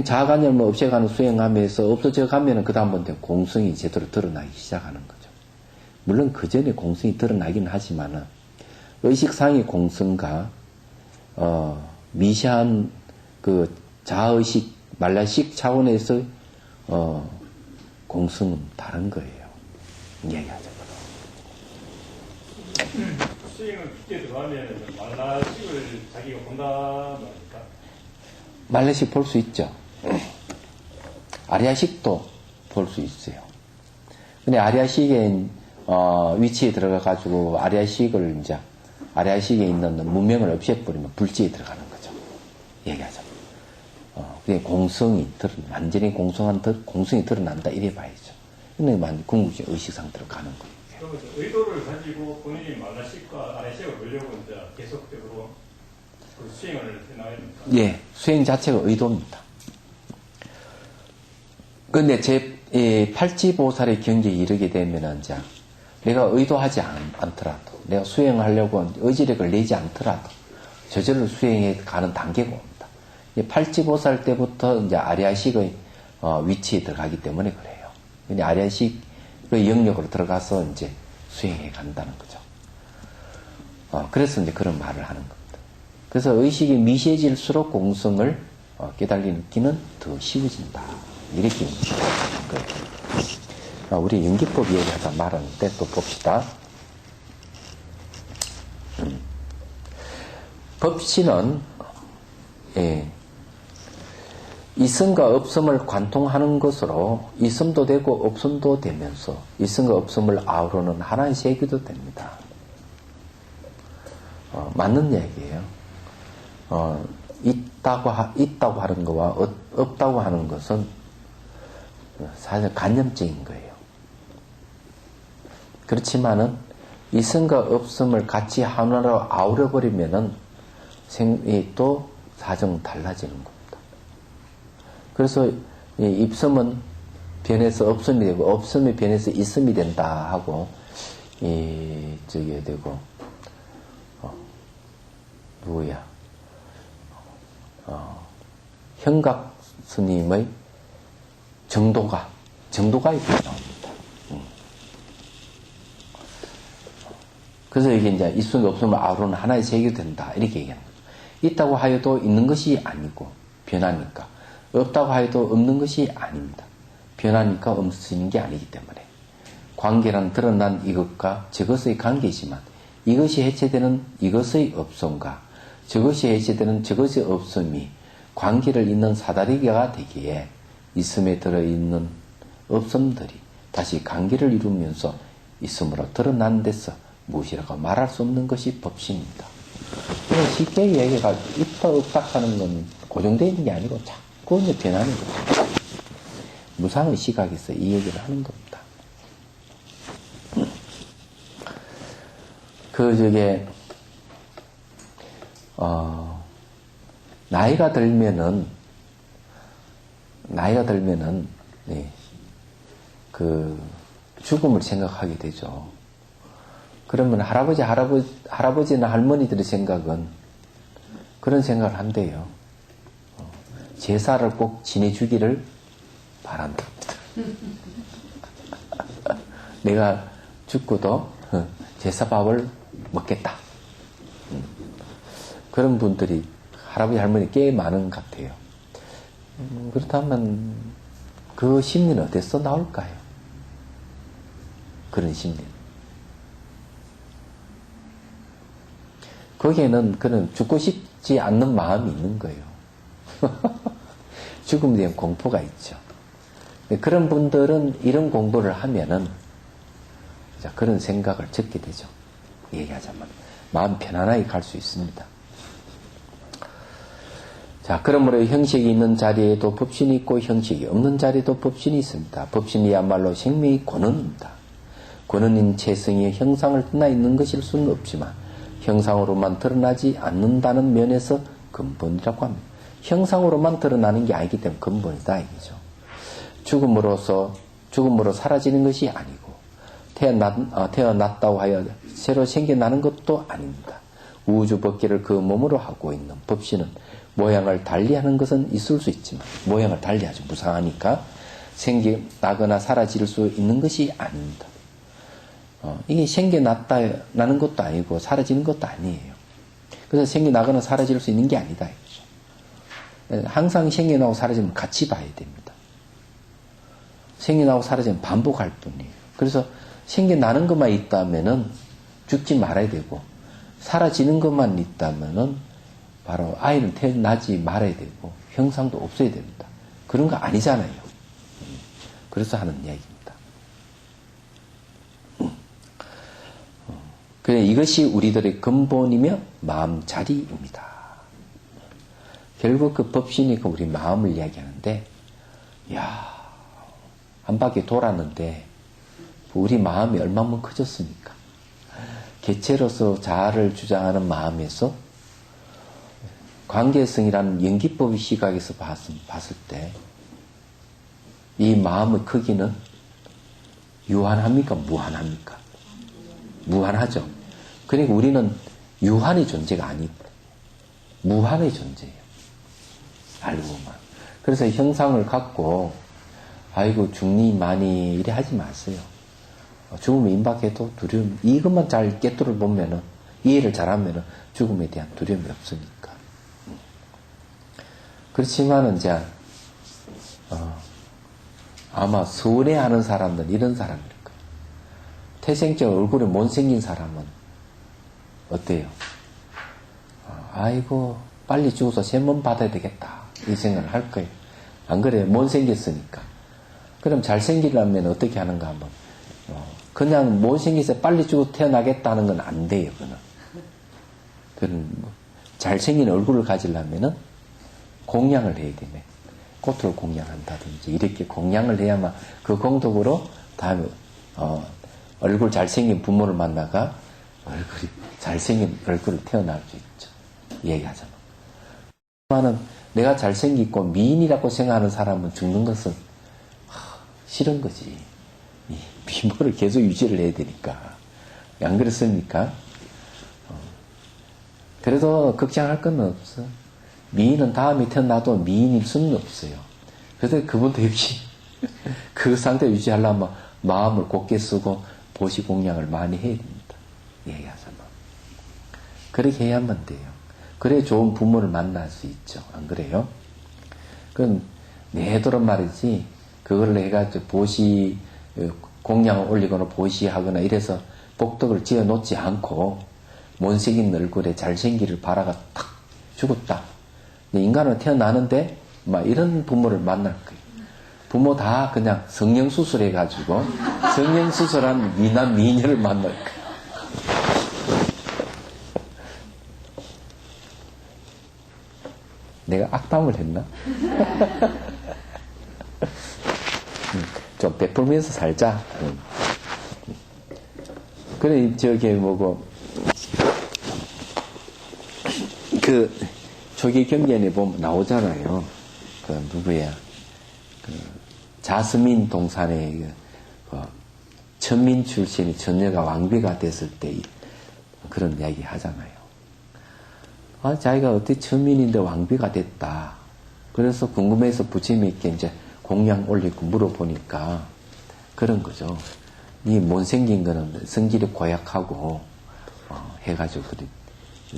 자아관념을 없애가는 수행하면서 없어져 가면은 그 다음부터 공성이 제대로 드러나기 시작하는 거죠. 물론 그 전에 공성이 드러나긴 하지만은 의식상의 공성과 미세한 그 자아의식, 말라식 차원에서 공성은 다른 거예요. 이야기하자면. 수행을 깊게 들어가면 말라식을 자기가 본다 말입니까? 말라식 볼 수 있죠. 아리아식도 볼 수 있어요. 근데 아리아식의 위치에 들어가 가지고 아리아식을 이제 아리아식에 있는 문명을 없애버리면 불지에 들어가는 거죠. 얘기하자면. 그게 공성이 완전히 공성이 드러난다 이래 봐야죠. 근데 궁극적 의식 상태로 가는 거예요. 그러면 의도를 가지고 본인이 말라식과 아래식을 보려고 이제 계속적으로 그 수행을 해나가야 됩니까? 예, 수행 자체가 의도입니다. 근데 팔지보살의 경지에 이르게 되면은 이제 내가 의도하지 않더라도, 내가 수행하려고 의지력을 내지 않더라도 저절로 수행해 가는 단계가 옵니다. 팔지보살 때부터 이제 아리아식의 위치에 들어가기 때문에 그래요. 근데 아리아식의 영역으로 들어가서 이제 수행해 간다는 거죠. 그래서 이제 그런 말을 하는 겁니다. 그래서 의식이 미세해질수록 공성을 깨달기는 더 쉬워진다. 이렇게 거예요. 우리 연기법 얘기하다 말았는데 또 봅시다. 법신은 있음과 없음을 관통하는 것으로 있음도 되고 없음도 되면서 있음과 없음을 아우르는 하나의 세계도 됩니다. 맞는 얘기예요. 있다고 하는 것과 없다고 하는 것은 사실 관념적인 거예요. 그렇지만은 있음과 없음을 같이 하나로 아우러버리면은 또 사정은 달라지는 겁니다. 그래서 이 입음은 변해서 없음이 되고 없음이 변해서 있음이 된다 하고 저게 되고 누구야? 현각 스님의 정도가 이렇게 나옵니다. 그래서 이게 이제 있음과 없음을 아우르는 하나의 세계가 된다 이렇게 얘기하는 거죠. 있다고 하여도 있는 것이 아니고 변하니까, 없다고 하여도 없는 것이 아닙니다. 변하니까 없어지는 게 아니기 때문에 관계란 드러난 이것과 저것의 관계이지만 이것이 해체되는 이것의 없음과 저것이 해체되는 저것의 없음이 관계를 잇는 사다리가 되기에 있음에 들어있는 없음들이 다시 관계를 이루면서 있음으로 드러난 데서 무엇이라고 말할 수 없는 것이 법신입니다. 쉽게 얘기가 있다 없다 하는 건 고정되어 있는 게 아니고 자꾸 변하는 거죠. 무상의 시각에서 이 얘기를 하는 겁니다. 나이가 들면은 죽음을 생각하게 되죠. 그러면 할아버지나 할머니들의 생각은 그런 생각을 한대요. 제사를 꼭 지내주기를 바란다. 내가 죽고도 제사밥을 먹겠다. 그런 분들이 할아버지 할머니 꽤 많은 것 같아요. 그렇다면 그 심리는 어디서 나올까요? 그런 심리는. 거기에는 그런 죽고 싶지 않는 마음이 있는 거예요. 죽음에 대한 공포가 있죠. 그런 분들은 이런 공부를 하면은 그런 생각을 적게 되죠. 얘기하자면 마음 편안하게 갈 수 있습니다. 자, 그러므로 형식이 있는 자리에도 법신이 있고 형식이 없는 자리에도 법신이 있습니다. 법신이야말로 생명의 권원입니다. 권원인 체성이 형상을 떠나 있는 것일 수는 없지만 형상으로만 드러나지 않는다는 면에서 근본이라고 합니다. 형상으로만 드러나는 게 아니기 때문에 근본이다 이거죠. 죽음으로 사라지는 것이 아니고 태어났다고 하여 새로 생겨나는 것도 아닙니다. 우주 법계를 그 몸으로 하고 있는 법신은 모양을 달리하는 것은 있을 수 있지만 모양을 달리하죠. 무상하니까 생겨나거나 사라질 수 있는 것이 아닙니다. 이게 생겨나는 것도 아니고 사라지는 것도 아니에요. 그래서 생겨나거나 사라질 수 있는 게 아니다 이거죠. 항상 생겨나고 사라지면 같이 봐야 됩니다. 생겨나고 사라지면 반복할 뿐이에요. 그래서 생겨나는 것만 있다면은 죽지 말아야 되고 사라지는 것만 있다면은 바로 아이는 태어나지 말아야 되고 형상도 없어야 됩니다. 그런 거 아니잖아요. 그래서 하는 이야기입니다. 그래 이것이 우리들의 근본이며 마음자리입니다. 결국 그 법신이 우리 마음을 이야기하는데, 한 바퀴 돌았는데 우리 마음이 얼마나 커졌습니까? 개체로서 자아를 주장하는 마음에서 관계성이라는 연기법의 시각에서 봤을 때 이 마음의 크기는 유한합니까? 무한합니까? 무한하죠. 그러니까 우리는 유한의 존재가 아니고 무한의 존재예요. 알고 보면. 그래서 형상을 갖고 아이고 죽니 마니 이래 하지 마세요. 죽음을 임박해도 두려움, 이것만 잘 깨뚫어 보면은 이해를 잘하면은 죽음에 대한 두려움이 없으니까. 그렇지만은 이제 아마 서운해하는 사람들은 이런 사람일 거예요. 태생적으로 얼굴에 못생긴 사람은 어때요? 아이고 빨리 죽어서 세문 받아야 되겠다 이 생각을 할 거예요. 안 그래요? 못생겼으니까. 그럼 잘생기려면 어떻게 하는가 한번. 그냥 못생겨서 빨리 죽어 태어나겠다는 건 안 돼요, 그거는. 그건 뭐 잘생긴 얼굴을 가지려면은 공양을 해야 되네. 꽃을 공양한다든지 이렇게 공양을 해야만 그 공덕으로 다음에 얼굴 잘생긴 부모를 만나가 얼굴이 잘생긴 얼굴을 태어날 수 있죠. 얘기하잖아. 하지만 내가 잘생기고 미인이라고 생각하는 사람은 죽는 것은 싫은 거지. 이 미모를 계속 유지를 해야 되니까. 안 그렇습니까? 그래도 걱정할 건 없어. 미인은 다음에 태어나도 미인일 수는 없어요. 그래서 그분도 역시 그 상태 유지하려면 마음을 곧게 쓰고 보시 공양을 많이 해야 됩니다. 얘기하자면. 그렇게 해야만 돼요. 그래 좋은 부모를 만날 수 있죠. 안 그래요? 그건 내도록 말이지 그걸 해가지고 보시 공양을 올리거나 보시하거나 이래서 복덕을 지어 놓지 않고 못생긴 얼굴에 잘생기를 바라가 탁 죽었다. 인간은 태어나는데 막 이런 부모를 만날 거예요. 부모 다 그냥 성형수술 해가지고 성형수술한 미남 미녀를 만날 거예요. 내가 악담을 했나? 좀 베풀면서 살자. 그래, 저기, 뭐고, 그, 초기 경전에 보면 나오잖아요. 그, 누구야. 그, 자스민 동산에, 천민 출신의 전녀가 왕비가 됐을 때 그런 이야기 하잖아요. 자기가 어떻게 천민인데 왕비가 됐다. 그래서 궁금해서 부처님께 이제 공양 올리고 물어보니까 그런 거죠. 이 못생긴 거는 성질이 고약하고 해가지고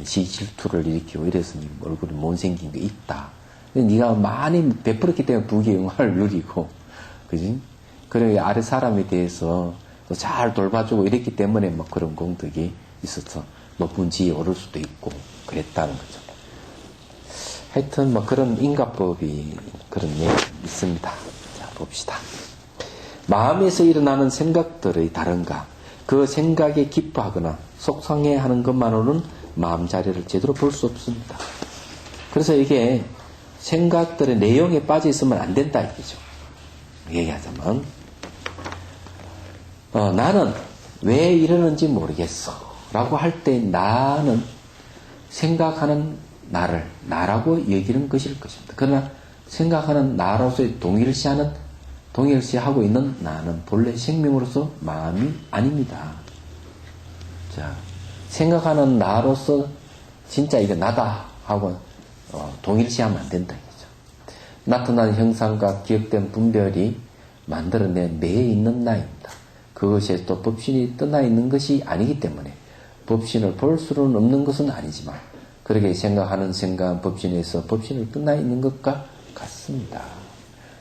시질투를 일으키고 이래서 얼굴이 못생긴 게 있다. 근데 네가 많이 베풀었기 때문에 부귀 영화를 누리고, 그지? 그리고 아래 사람에 대해서 또 잘 돌봐주고 이랬기 때문에 막 그런 공덕이 있어서 높은 지위에 오를 수도 있고 그랬다는 거죠. 하여튼 뭐 그런 인과법이 그런 얘기 있습니다. 자, 봅시다. 마음에서 일어나는 생각들의 다른가, 그 생각에 기뻐하거나 속상해하는 것만으로는 마음 자리를 제대로 볼 수 없습니다. 그래서 이게 생각들의 내용에 빠져 있으면 안 된다 이거죠. 얘기하자면 나는 왜 이러는지 모르겠어 라고 할 때 나는 생각하는 나를 나라고 여기는 것일 것입니다. 그러나 생각하는 나로서의 동일시하고 있는 나는 본래 생명으로서 마음이 아닙니다. 자, 생각하는 나로서 진짜 이게 나다 하고 동일시하면 안 된다 이거죠. 나타난 형상과 기억된 분별이 만들어낸 내에 있는 나입니다. 그것에 또 법신이 떠나 있는 것이 아니기 때문에 법신을 볼 수는 없는 것은 아니지만 그렇게 생각하는 생각은 법신에서 법신을 떠나 있는 것과 같습니다.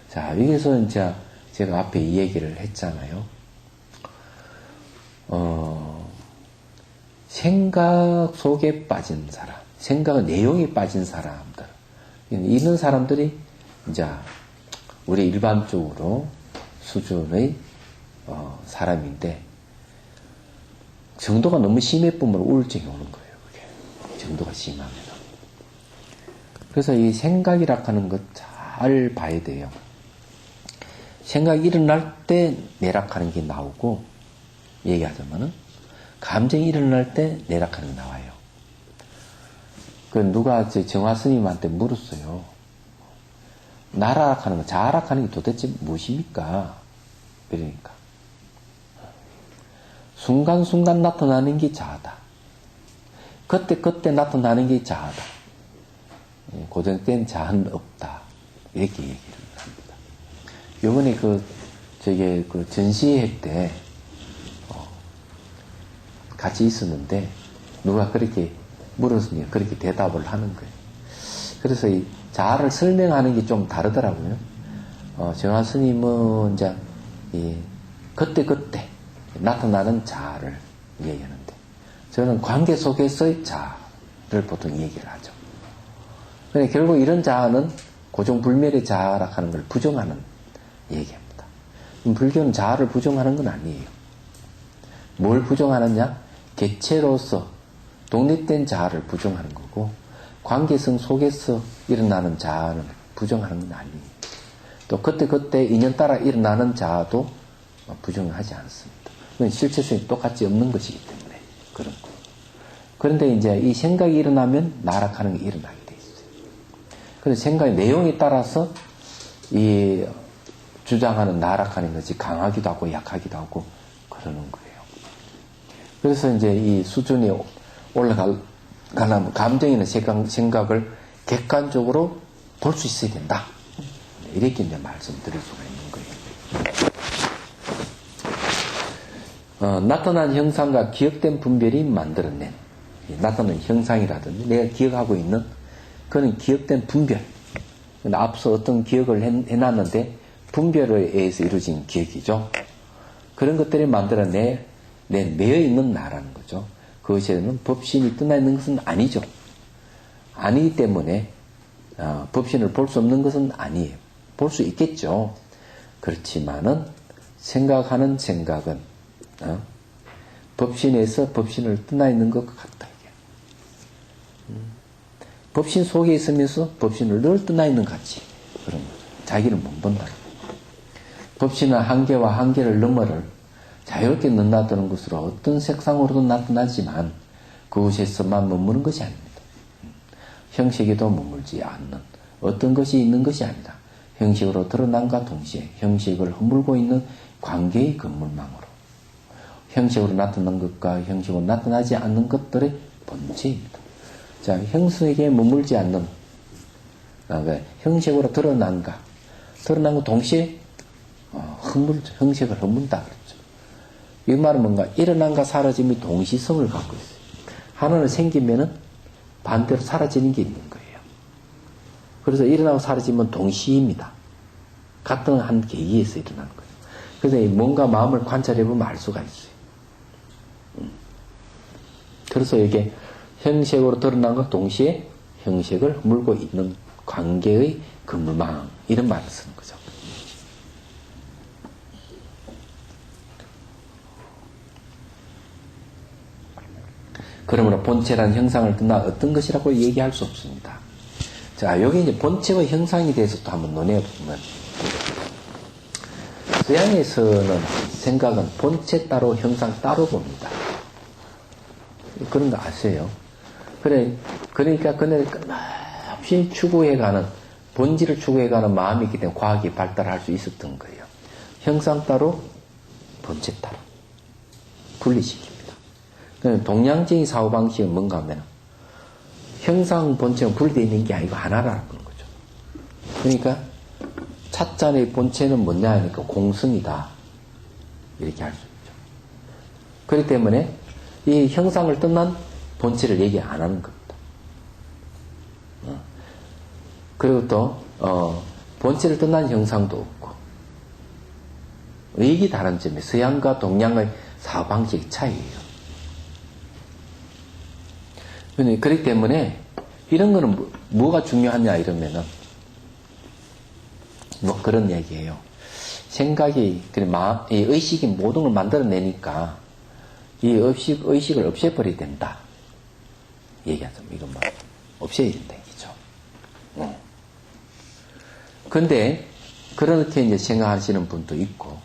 자, 여기서 이제 제가 앞에 이 얘기를 했잖아요. 생각 속에 빠진 사람, 생각의 내용에 빠진 사람들, 이런 사람들이 이제 우리 일반적으로 수준의 사람인데 정도가 너무 심해보면 우울증이 오는 거예요. 그게 정도가 심하면. 그래서 이 생각이라 하는 것 잘 봐야 돼요. 생각이 일어날 때 내락하는 게 나오고, 얘기하자면은 감정이 일어날 때 내락하는 게 나와요. 그 누가 정화 스님한테 물었어요. 나락하는 거, 자락하는 게 도대체 무엇입니까? 그러니까 순간순간 나타나는 게 자아다. 그때 나타나는 게 자아다. 고정된 자아는 없다. 이렇게 얘기를 합니다. 요번에 그 전시회 때 같이 있었는데 누가 그렇게 물었으니 그렇게 대답을 하는 거예요. 그래서 이 자아를 설명하는 게 좀 다르더라고요. 정화 스님은 이제 그때 나타나는 자아를 얘기하는데 저는 관계 속에서의 자아를 보통 얘기를 하죠. 근데 결국 이런 자아는 고정불멸의 자아라 하는 걸 부정하는 얘기입니다. 불교는 자아를 부정하는 건 아니에요. 뭘 부정하느냐? 개체로서 독립된 자아를 부정하는 거고 관계성 속에서 일어나는 자아는 부정하는 건 아니에요. 또 그때 인연 따라 일어나는 자아도 부정하지 않습니다. 그건 실체성이 똑같이 없는 것이기 때문에 그런 거. 그런데 이제 이 생각이 일어나면 나락하는 게 일어나게 돼 있어요. 그래서 생각의 내용에 따라서 이 주장하는 나락하는 것이 강하기도 하고 약하기도 하고 그러는 거예요. 그래서 이제 이 수준이 올라가려면 감정이나 생각을 객관적으로 볼 수 있어야 된다. 이렇게 이제 말씀드릴 수가 있는 거예요. 나타난 형상과 기억된 분별이 만들어낸 나타난 형상이라든지 내가 기억하고 있는 그런 기억된 분별. 앞서 어떤 기억을 해놨는데 분별에 의해서 이루어진 기억이죠. 그런 것들이 만들어내 매여있는 나라는 거죠. 그것에는 법신이 떠나 있는 것은 아니죠. 아니기 때문에 법신을 볼 수 없는 것은 아니에요. 볼 수 있겠죠. 그렇지만은 생각하는 생각은 법신에서 법신을 떠나 있는 것 같다. 법신 속에 있으면서 법신을 늘 떠나 있는 것 같이 그런 거죠. 자기를 못 본다. 법신은 한계와 한계를 너머를 자유롭게 넘나드는 것으로 어떤 색상으로도 나타나지만 그곳에서만 머무는 것이 아닙니다. 형식에도 머물지 않는 어떤 것이 있는 것이 아니다. 형식으로 드러난과 동시에 형식을 허물고 있는 관계의 건물망으로 형식으로 나타난 것과 형식으로 나타나지 않는 것들의 본체입니다. 자, 형식에 머물지 않는 형식으로 드러난 것 동시에 형식을 허문다 그랬죠. 이 말은 뭔가 일어난과 사라짐이 동시성을 갖고 있어요. 하나는 생기면은 반대로 사라지는 게 있는 거예요. 그래서 일어나고 사라지면 동시입니다. 같은 한 계기에서 일어나는 거예요. 그래서 뭔가 마음을 관찰해보면 알 수가 있어요. 그래서 이게 형식으로 드러난 것 동시에 형식을 물고 있는 관계의 근무망 이런 말을 쓰는 거죠. 그러므로 본체란 형상을 떠나 어떤 것이라고 얘기할 수 없습니다. 자, 여기 이제 본체와 형상에 대해서 또 한번 논해보면, 서양에서는 생각은 본체 따로 형상 따로 봅니다. 그런 거 아세요? 그러니까 그는 끝없이 추구해가는, 본질을 추구해가는 마음이 있기 때문에 과학이 발달할 수 있었던 거예요. 형상 따로, 본체 따로. 분리시킵니다. 동양적인 사고방식은 뭔가 하면 형상 본체는 분리되어 있는 게 아니고 하나라는 거죠. 그러니까 찻잔의 본체는 뭐냐 하니까 공성이다 이렇게 할 수 있죠. 그렇기 때문에 이 형상을 떠난 본체를 얘기 안 하는 겁니다. 그리고 또 본체를 떠난 형상도 없고 의익이 다른 점이 서양과 동양의 사고방식의 차이예요. 그렇기 때문에 이런 거는 뭐가 중요하냐 이러면은 뭐 그런 얘기예요. 생각이 이 의식이 모든 걸 만들어내니까 이 의식을 없애버려야 된다. 얘기하죠. 이건 뭐 없애야 된다 얘기죠. 근데 그렇게 이제 생각하시는 분도 있고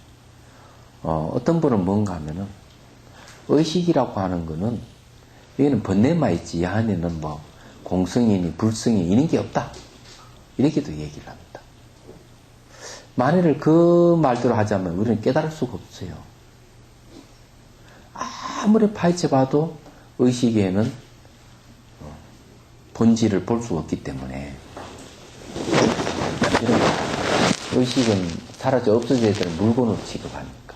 어떤 분은 뭔가 하면은 의식이라고 하는 거는 여기는 번뇌만 있지 이 안에는 뭐 공성이니 불성이 이런 게 없다 이렇게도 얘기를 합니다. 만일을 그 말대로 하자면 우리는 깨달을 수가 없어요. 아무리 파헤쳐봐도 의식에는 본질을 볼 수가 없기 때문에 이런 의식은 사라져 없어져야 되는 물건으로 취급하니까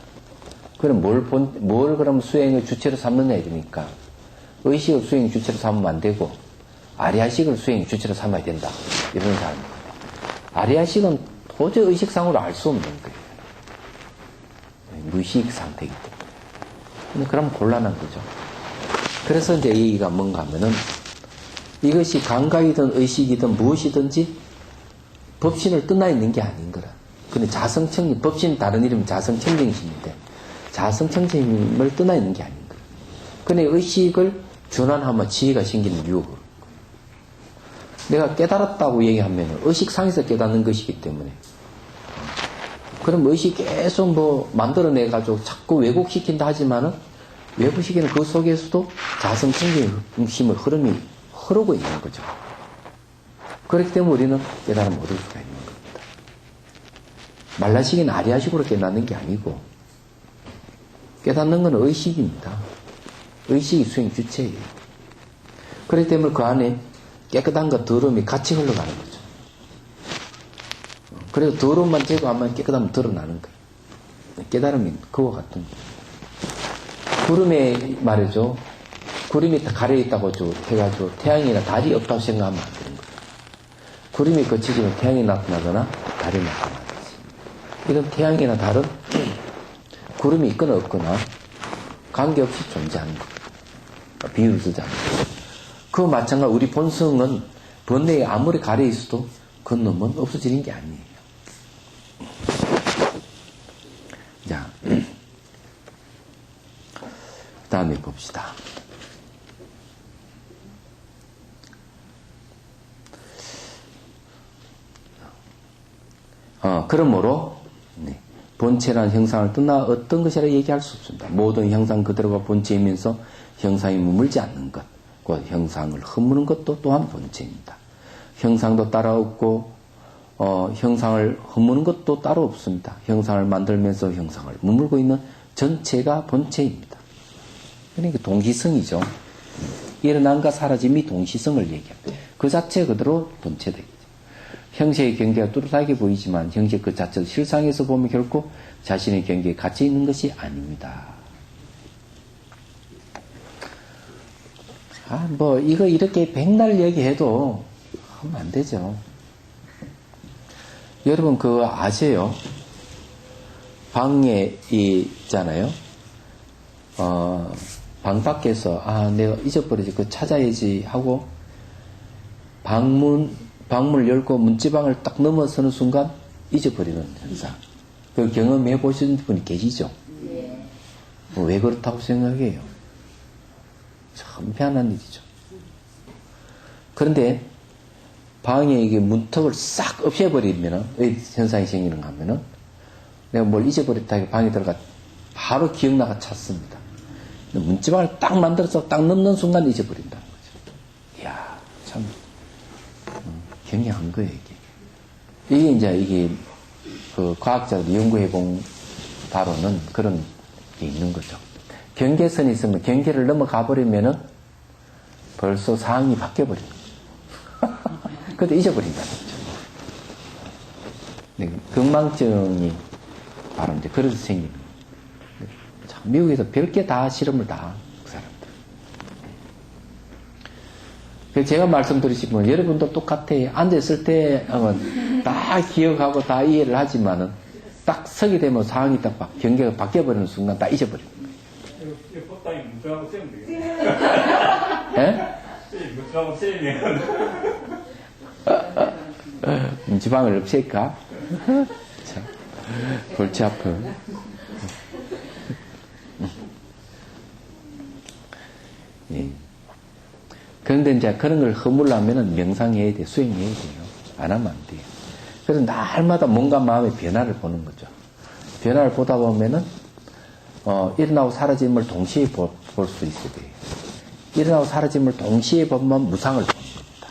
그럼 뭘 그럼 수행의 주체로 삼느냐 이러니까 의식을 수행의 주체로 삼으면 안 되고 아리아식을 수행의 주체로 삼아야 된다 이런 사람입니다. 아리아식은 도저히 의식상으로 알 수 없는 거예요. 무의식 상태이기 때문에. 그럼 곤란한 거죠. 그래서 이제 얘기가 뭔가 하면은 이것이 감각이든 의식이든 무엇이든지 법신을 떠나 있는 게 아닌 거라. 근데 자성청, 법신 다른 이름은 자성청정심인데, 자성청정심을 떠나 있는 게 아닌 거라. 근데 의식을 전환하면 지혜가 생기는 이유가 내가 깨달았다고 얘기하면 의식상에서 깨닫는 것이기 때문에. 그럼 의식 계속 뭐 만들어내가지고 자꾸 왜곡시킨다 하지만은 왜곡시키는 그 속에서도 자성청정심의 흐름이 흐르고 있는 거죠. 그렇기 때문에 우리는 깨달음을 얻을 수가 있는 겁니다. 말라식인 아리아식으로 깨닫는 게 아니고 깨닫는 건 의식입니다. 의식이 수행 주체예요. 그렇기 때문에 그 안에 깨끗함과 더러움이 같이 흘러가는 거죠. 그래서 더러움만 제거하면 깨끗함은 드러나는 거예요. 깨달음이 그와 같은 거예요. 구름에 말이죠. 구름이 다 가려있다고 해가지고 태양이나 달이 없다고 생각하면 안 되는 거예요. 구름이 거치지면 태양이 나타나거나 달이 나타나겠지. 이런 태양이나 달은 구름이 있거나 없거나 관계없이 존재하는 거예요. 비유를 쓰자면. 그 마찬가지로 우리 본성은 번뇌에 아무리 가려있어도 그 놈은 없어지는 게 아니에요. 자, 그 다음에 봅시다. 그러므로 본체라는 형상을 떠나 어떤 것이라 얘기할 수 없습니다. 모든 형상 그대로가 본체이면서 형상이 머물지 않는 것, 그 형상을 허무는 것도 또한 본체입니다. 형상도 따로 없고 형상을 허무는 것도 따로 없습니다. 형상을 만들면서 형상을 머물고 있는 전체가 본체입니다. 그러니까 동시성이죠. 일어남과 사라짐이 동시성을 얘기합니다. 그 자체 그대로 본체되겠죠. 형체의 경계가 뚜렷하게 보이지만 형체 그 자체를 실상에서 보면 결코 자신의 경계에 갇혀 있는 것이 아닙니다. 이거 이렇게 백날 얘기해도 하면 안 되죠. 여러분 그거 아세요? 방에 있잖아요. 방 밖에서 내가 잊어버리지 그거 찾아야지 하고 방문을 열고 문지방을 딱 넘어서는 순간 잊어버리는 현상. 그 경험해 보신 분이 계시죠? 네. 왜 그렇다고 생각해요? 참 희한한 일이죠. 그런데 방에 이게 문턱을 싹 없애버리면은 왜 현상이 생기는가 하면은 내가 뭘 잊어버렸다 해서 방에 들어가 바로 기억나가 찾습니다. 문지방을 딱 만들어서 딱 넘는 순간 잊어버린다는 거죠. 이야, 참 경이한 거예요, 이게. 이게 그 과학자들이 연구해본 바로는 그런 게 있는 거죠. 경계선이 있으면 경계를 넘어가 버리면은 벌써 상황이 바뀌어버리는 거죠. 그것도 잊어버린다는 거죠. 네, 건망증이 바로 이제 그래서 생기는 거예요. 참, 미국에서 별게 다 실험을 다 그 사람들. 그래서 제가 말씀드리시면 여러분도 똑같아요. 앉아있을 때 다 기억하고 다 이해를 하지만은 딱 서게 되면 상황이 딱 경계가 바뀌어버리는 순간 다 잊어버리는 거예요. 이거 법당에 문자하고 세우면 되겠네. 예? 문자하고 세우면. 문지방을 없앨까? 참, 골치 아픈. 예. 그런데 이제 그런 걸 허물려면은 명상해야 돼, 수행해야 돼요. 안 하면 안 돼요. 그래서 날마다 뭔가 마음의 변화를 보는 거죠. 변화를 보다 보면은, 일어나고 사라짐을 동시에 볼 수 있어야 돼요. 일어나고 사라짐을 동시에 보면 무상을 보는 겁니다.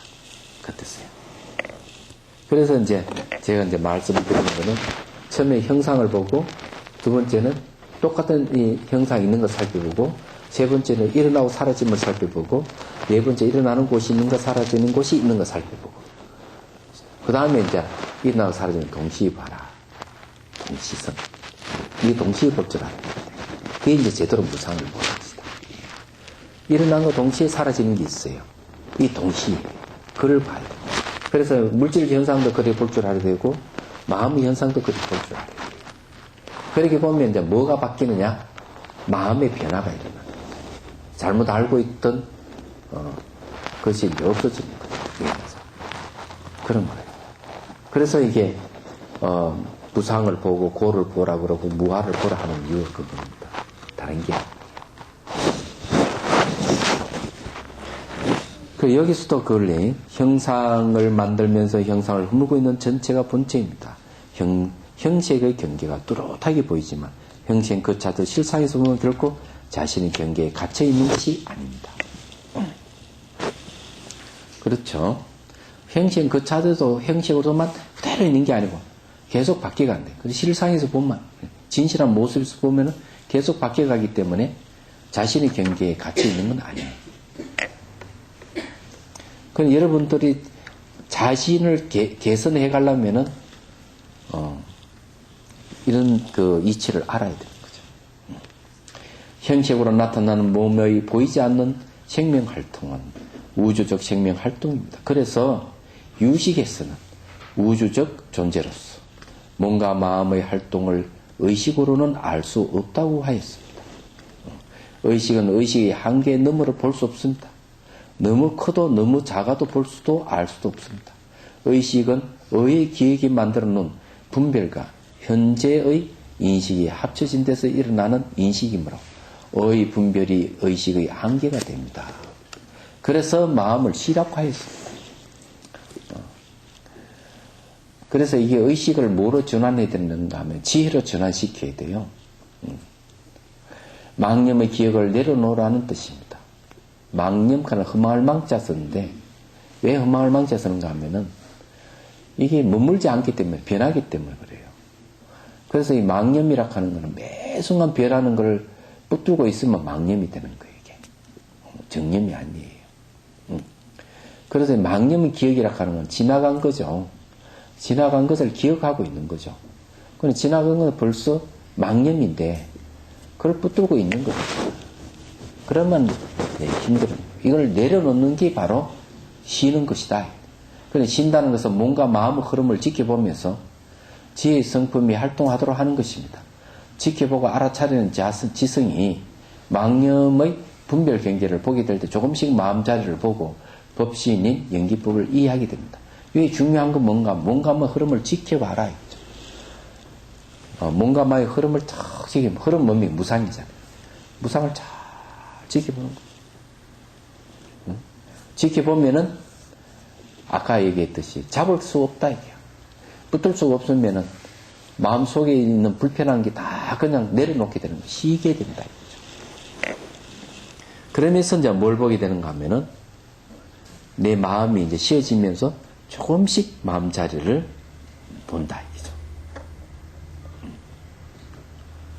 그 뜻이에요. 그래서 이제 제가 이제 말씀드리는 거는 처음에 형상을 보고 두 번째는 똑같은 이 형상이 있는 걸 살펴보고 세 번째는 일어나고 사라짐을 살펴보고 네 번째 일어나는 곳이 있는 거 사라지는 곳이 있는 거 살펴보고 그 다음에 이제 일어나고 사라지는 동시에 봐라. 동시성. 이게 동시에 볼 줄 알아야 돼. 그게 이제 제대로 무상을 보는 것이다. 일어난 거 동시에 사라지는 게 있어요. 이 동시에. 그걸 봐야 돼. 그래서 물질 현상도 그래 볼 줄 알아야 되고 마음의 현상도 그래 볼 줄 알아야 돼. 그렇게 보면 이제 뭐가 바뀌느냐? 마음의 변화가 일어나는 거예요. 잘못 알고 있던 것이 없어지는 거예요. 그런 거예요. 그래서 이게, 부상을 보고 고를 보라 그러고 무화를 보라 하는 이유가 그겁니다. 다른 게 아니에요. 여기서도 그걸래 형상을 만들면서 형상을 허물고 있는 전체가 본체입니다. 형식의 경계가 뚜렷하게 보이지만 형식은 그 자도 실상에서 보면 결코 자신의 경계에 갇혀 있는 것이 아닙니다. 그렇죠. 형식은 그 자도 형식으로만 그대로 있는 게 아니고 계속 바뀌어간대. 그래서 실상에서 보면 진실한 모습에서 보면은 계속 바뀌어가기 때문에 자신의 경계에 갇혀 있는 건 아니에요. 그럼 여러분들이 자신을 개선해 가려면은, 이런 그 이치를 알아야 되는 거죠. 형식으로 나타나는 몸의 보이지 않는 생명 활동은 우주적 생명 활동입니다. 그래서 유식에서는 우주적 존재로서 몸과 마음의 활동을 의식으로는 알 수 없다고 하였습니다. 의식은 의식의 한계 너머로 볼 수 없습니다. 너무 커도 너무 작아도 볼 수도 알 수도 없습니다. 의식은 의의 기억이 만들어 놓은 분별과 현재의 인식이 합쳐진 데서 일어나는 인식이므로 의의 분별이 의식의 한계가 됩니다. 그래서 마음을 시락화했습니다. 그래서 이게 의식을 뭐로 전환해야 되는가 하면 지혜로 전환시켜야 돼요. 망념의 기억을 내려놓으라는 뜻입니다. 망념가는 허망을 망자 쓰는데 왜 허망을 망자 쓰는가 하면은 이게 머물지 않기 때문에 변하기 때문에 그래요. 그래서 이 망념이라 하는 거는 매 순간 변하는 걸 붙들고 있으면 망념이 되는 거예요. 이게 정념이 아니에요. 그래서 망념의 기억이라 하는 건 지나간 거죠. 지나간 것을 기억하고 있는 거죠. 그럼 지나간 건 벌써 망념인데 그걸 붙들고 있는 거죠. 그러면 힘들어요. 이걸 내려놓는 게 바로 쉬는 것이다. 그래 쉰다는 것은 몸과 마음의 흐름을 지켜보면서 지혜의 성품이 활동하도록 하는 것입니다. 지켜보고 알아차리는 지성이 망념의 분별 경계를 보게 될 때 조금씩 마음자리를 보고 법시인 연기법을 이해하게 됩니다. 이게 중요한 건 뭔가 몸과 마음의 흐름을 지켜봐라. 몸과 마음의 흐름을 탁 지켜보면 흐름 몸이 무상이잖아요. 무상을 잘 지켜보는 거. 지켜보면은 아까 얘기했듯이 잡을 수 없다 이게요. 붙들 수가 없으면은 마음 속에 있는 불편한 게 다 그냥 내려놓게 되는 거, 쉬게 된다 이거죠. 그러면서 이제 뭘 보게 되는가 하면은 내 마음이 이제 쉬어지면서 조금씩 마음 자리를 본다 이거죠.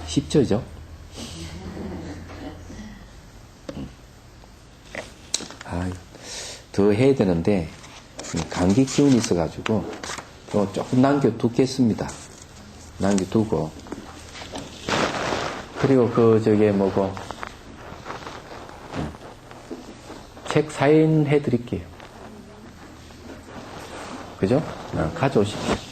쉽죠, 그죠? 더 해야 되는데 감기 기운이 있어가지고 조금 남겨두겠습니다. 남겨두고 그리고 책 사인해 드릴게요. 그죠? 가져오십시오.